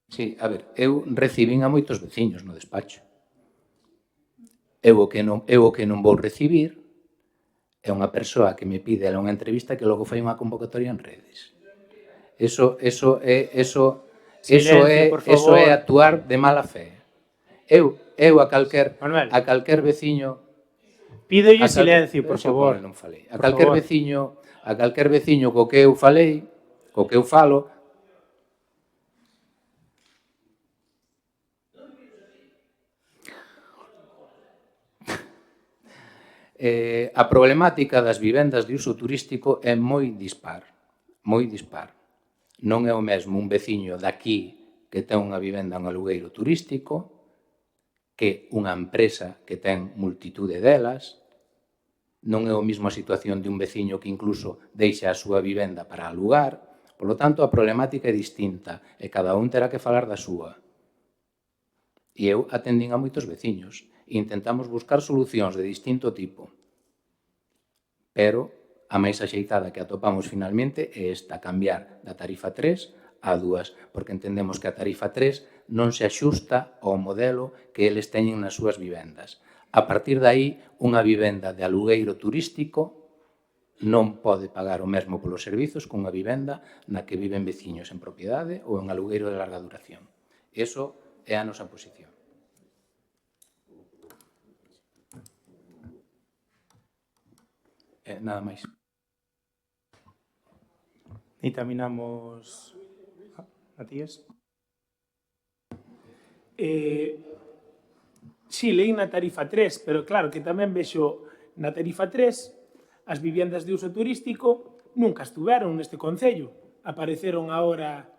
Sí, a ver, eu recibín a moitos veciños no despacho. Eu o que non vou recibir é unha persoa que me pide unha entrevista que logo fai unha convocatoria en redes. Eso é actuar de mala fe. Eu a calquer veciño Pídolle silencio, por favor. Non falei. A calquer veciño co que eu falei, co que eu falo, a problemática das vivendas de uso turístico é moi dispar, moi dispar. Non é o mesmo un veciño daqui que ten unha vivenda en alugueiro turístico que unha empresa que ten multitude delas. Non é o mesmo a situación de un veciño que incluso deixa a súa vivenda para alugar. Por lo tanto, a problemática é distinta e cada un terá que falar da súa. E eu atendín a moitos veciños e intentamos buscar solucións de distinto tipo. Pero a máis axeitada que atopamos finalmente é esta, cambiar da tarifa 3 a 2, porque entendemos que a tarifa 3 non se axusta ao modelo que eles teñen nas súas vivendas. A partir de aí, unha vivenda de alugueiro turístico non pode pagar o mesmo polos servizos que unha vivenda na que viven veciños en propiedade ou en alugueiro de larga duración. Iso é a nosa posición. Nada máis. E terminamos... Matías? Si, leí na tarifa 3, pero claro que tamén vexo na tarifa 3 as viviendas de uso turístico nunca estuveron neste Concello. apareceron agora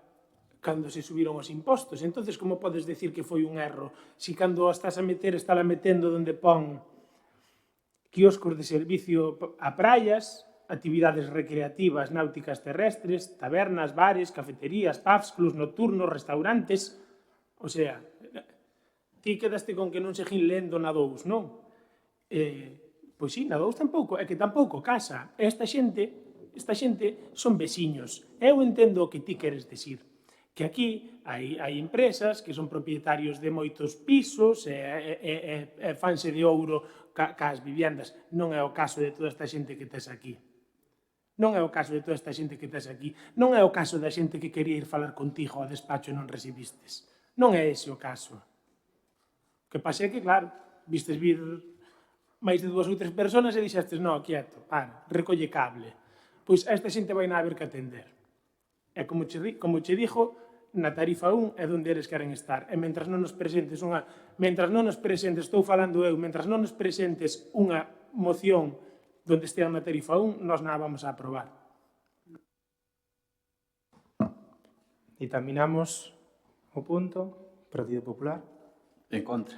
cando se subiron os impostos. Entonces, como podes decir que foi un erro? Si cando a estás a meter, está metendo donde pon quioscos de servicio a praias, actividades recreativas náuticas terrestres, tabernas, bares, cafeterías, pubs, clubs nocturnos, restaurantes... O sea, ti quedaste con que non seguín lendo na 2, non? Pois sí, na 2 tampouco, é que tampouco casa. Esta xente son veciños. Eu entendo o que ti queres decir. Que aquí hai empresas que son propietarios de moitos pisos e fanse de ouro cas viviendas. Non é o caso de toda esta xente que tes aquí. Non é o caso de toda esta xente que tes aquí. Non é o caso da xente que quería ir falar contigo ao despacho e non recibistes. Non é ese o caso. O que pasa é que, claro, vistes vir máis de 2 ou 3 personas e dixestes, no, quieto, para, recolle cable. Pois a esta xente vai na haber que atender. E como che dixo, na tarifa 1 é onde eles queren estar. E mentras non nos presentes estou falando eu, mentras non nos presentes unha moción onde estean na tarifa 1, nós non a vamos a aprobar. Ditaminamos o punto. Partido Popular. En contra.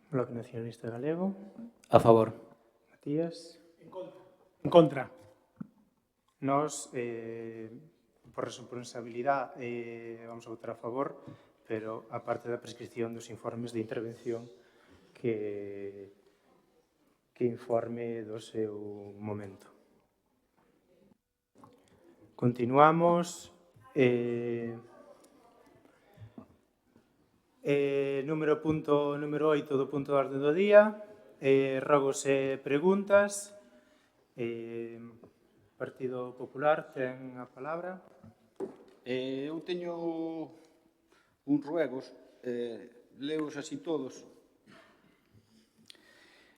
Bloque Nacionalista Galego. A favor. Matías. En contra. Nós, por responsabilidade, vamos a votar a favor, pero a parte da prescripción dos informes de intervención que informe do seu momento. Continuamos. Número 8 do punto de orde do día. Rogos e preguntas. Partido Popular ten a palabra. Eu teño uns ruegos, leos así todos,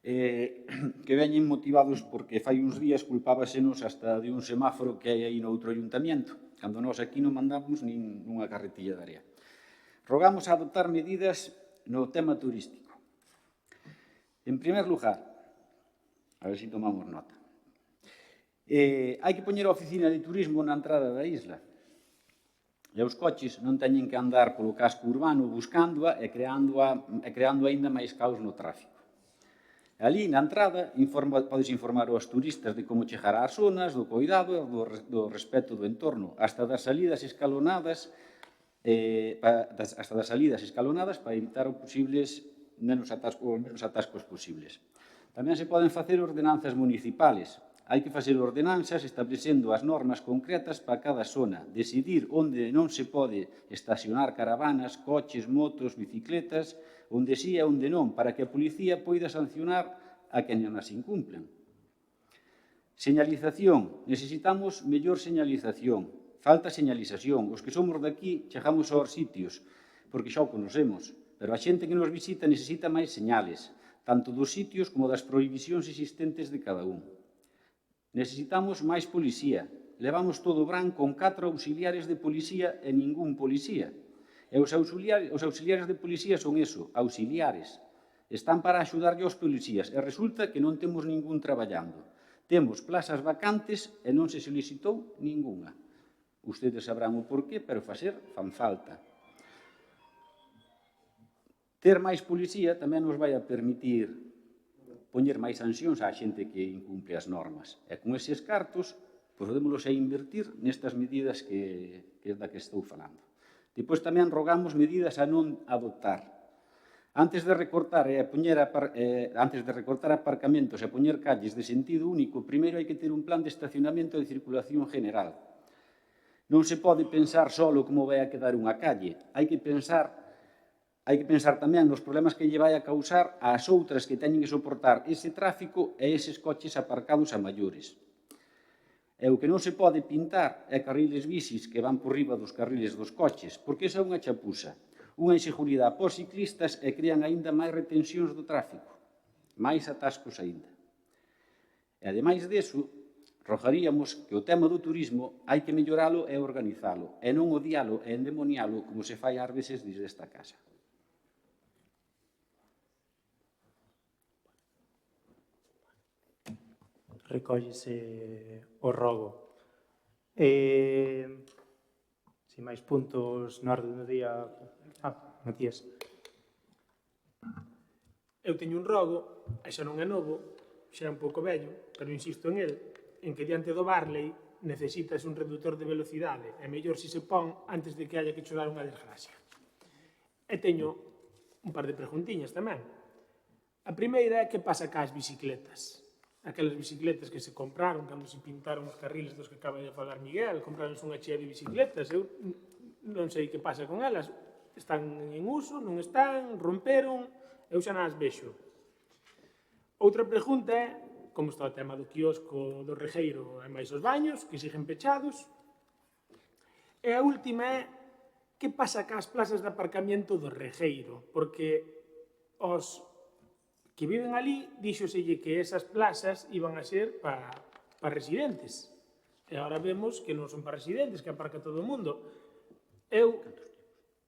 que veñen motivados porque fai uns días culpábasenos hasta de un semáforo que hai aí no outro ayuntamiento, cando nós aquí non mandamos nin unha carretilla de area. Rogamos a adoptar medidas no tema turístico. En primer lugar, a ver se tomamos nota, hai que poñer a oficina de turismo na entrada da isla. E os coches non teñen que andar polo casco urbano buscándoa e creando aínda máis caos no tráfico. Ali, na entrada, podes informar aos turistas de como chegar ás zonas, do cuidado, do respeto do entorno, hasta das salidas escalonadas para evitar os menos atascos posibles. Tamén se poden facer ordenanzas municipales. Hai que facer ordenanzas establecendo as normas concretas para cada zona, decidir onde non se pode estacionar caravanas, coches, motos, bicicletas, onde sí e onde non, para que a policía poida sancionar a quen as incumplen. Señalización. Necesitamos mellor señalización. Falta señalización. Os que somos daqui chegamos aos sitios, porque xa o conocemos, pero a xente que nos visita necesita máis señales, tanto dos sitios como das prohibicións existentes de cada un. Necesitamos máis policía. Levamos todo o verán con 4 auxiliares de policía e ningún policía. E os auxiliares de policía son eso, auxiliares. Están para axudarlle aos policías e resulta que non temos ningún traballando. Temos plazas vacantes e non se solicitou ningunha. Ustedes sabrán o porqué, pero fan falta. Ter máis policía tamén nos vai a permitir poñer máis sancións á xente que incumpre as normas. E con eses cartos, podémolos invertir nestas medidas da que estou falando. Depois tamén rogamos medidas a non adoptar. Antes de recortar aparcamentos e poñer calles de sentido único, primeiro hai que ter un plan de estacionamento e de circulación general. Non se pode pensar solo como vai a quedar unha calle. Hai que pensar tamén nos problemas que lle vai a causar ás outras que teñen que soportar ese tráfico e eses coches aparcados a maiores. E o que non se pode pintar é carriles bicis que van por riba dos carriles dos coches, porque esa é unha chapuza, unha inseguridade pos ciclistas e crean aínda máis retensións do tráfico, máis atascos aínda. E, ademais deso, rogaríamos que o tema do turismo hai que melloralo e organizalo, e non odialo e endemonialo como se fai ás veces desde esta casa. Recóllese o rogo. Sin máis puntos no orde do día... Matías. Eu teño un rogo, e xa non é novo, xa é un pouco vello, pero insisto en el, en que diante do Barley necesitas un reductor de velocidade, e mellor se se pon antes de que haya que chorar unha desgracia. E teño un par de preguntiñas tamén. A primeira é que pasa cas bicicletas. Aquelas bicicletas que se compraron cando se pintaron os carriles dos que acaba de falar Miguel, compraronse unha chea de bicicletas. Eu non sei que pasa con elas. Están en uso, non están, romperon, eu xa non as vexo. Outra pregunta é como está o tema do quiosco do Regueiro e máis os baños, que siguen pechados. E a última é que pasa cas plazas de aparcamiento do Regueiro, porque os que viven ali díxoselle que esas plazas iban a ser para residentes. E agora vemos que non son para residentes, que aparca todo o mundo. Eu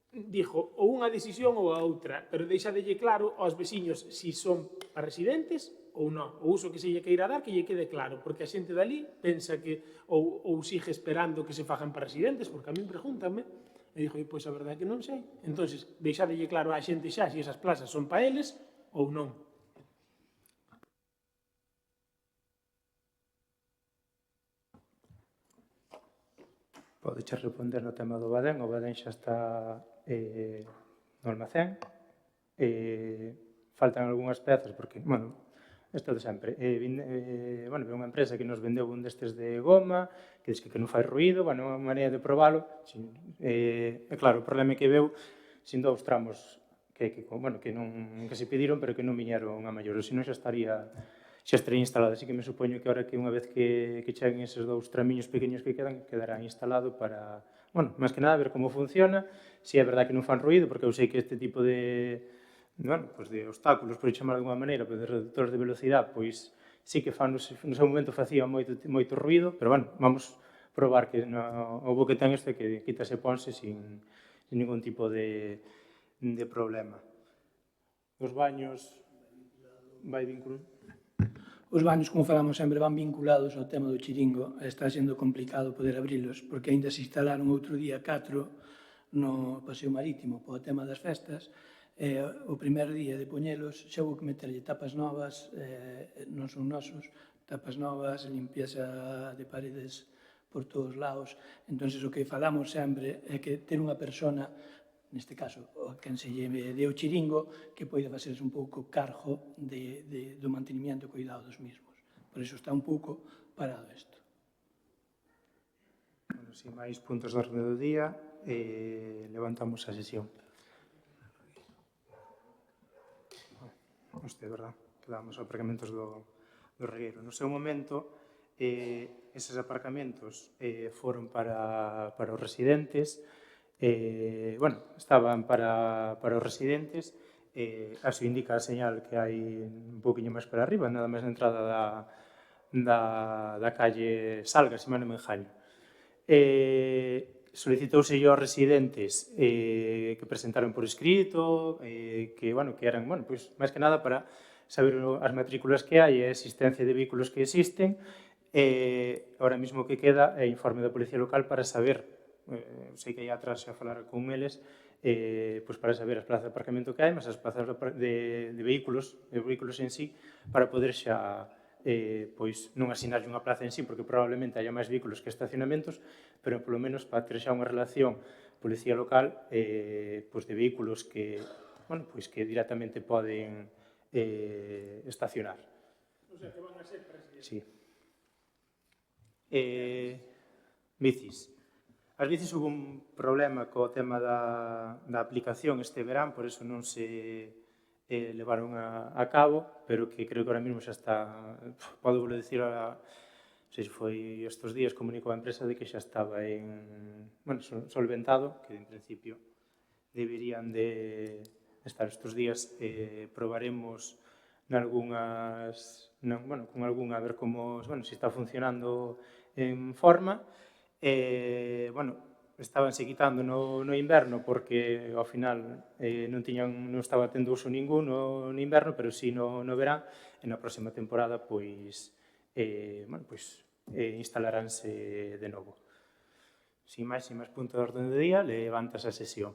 dixo ou unha decisión ou a outra, pero deixadelle claro aos veciños se son para residentes ou non. O uso que se lle queira dar, que lle quede claro, porque a xente dali pensa que ou sigue esperando que se fagan para residentes, porque a min pregúntame, e dixo, pois a verdade é que non sei. Entón, deixadelle claro á xente xa se esas plazas son para eles ou non. Podeche responder no tema do Badén. O Badén xa está no almacén. Faltan algunhas pezas porque, bueno, isto de sempre. Bueno, é unha empresa que nos vendeu un destes de goma, que diz que non fai ruído, bueno, unha maneira de probalo. E claro, o problema é que veu sin dous tramos que se pediron, pero que non viñeron a maior, senón xa estaría instalado. Así que me supoño que ahora que unha vez que cheguen eses dous tramiños pequeños que quedan, quedará instalado para, bueno, máis que nada, ver como funciona, se é verdade que non fan ruído, porque eu sei que este tipo de, bueno, pues de obstáculos, por chamar de alguma maneira, de reductores de velocidade, pois sí que fan, no seu momento facía moito ruído, pero, bueno, vamos probar que o bo que ten este que quítase e ponse sin ningún tipo de problema. Os baños vai vinculado. Os baños, como falamos sempre, van vinculados ao tema do chiringo e está sendo complicado poder abrilos porque aínda se instalaron outro día 4 no Paseo Marítimo po tema das festas e o primer día de poñelos xa houve que meterlle tapas novas, non son nosos, tapas novas, limpieza de paredes por todos lados. Entón, o que falamos sempre é que ter unha persona, neste caso, quen se lle dé o chiringo, que poida facerse un pouco cargo do mantenimiento e cuidado dos mismos. Por iso está un pouco parado isto. Bueno, sin máis puntos de orde do día, levantamos a sesión. Este, verdad, quedamos aparcamentos do Regueiro. No seu momento, eses aparcamentos foron para os residentes, bueno, estaban para os residentes, así indica a señal que hai un poquinho máis para arriba, nada máis na entrada da calle Salga, se non me engaño. Solicitouse aos residentes que presentaron por escrito, que, bueno, que eran, bueno, pois, máis que nada para saber as matrículas que hai e a existencia de vehículos que existen. Ahora mesmo que queda é informe da Policía Local para saber, sei que aí atrás xa falar con eles, pois para saber as plazas de aparcamento que hai, mas as plazas de vehículos en sí, para poder xa pois non asinarlle unha plaza en sí, porque probablemente haya máis vehículos que estacionamentos, pero polo menos para ter xa unha relación Policía Local pois de vehículos que, bueno, pois que directamente poden estacionar. O sea, que van a ser presidentes. Sí. Bicis. As bicis hubo un problema co tema da aplicación este verán, por eso non se levaron a cabo, pero que creo que ahora mesmo xa está, podo vos dicir, non sei se foi estes días, comunicou a empresa de que xa estaba solventado, que en principio deberían de estar estes días. Probaremos con algunha, a ver como, se está funcionando en forma. Estabanse quitando no inverno porque ao final non estaba tendo uso ningún no inverno, pero sí no verán, e na próxima temporada pois instalaránse de novo. Sin máis punto de orden do día, levantas a sesión.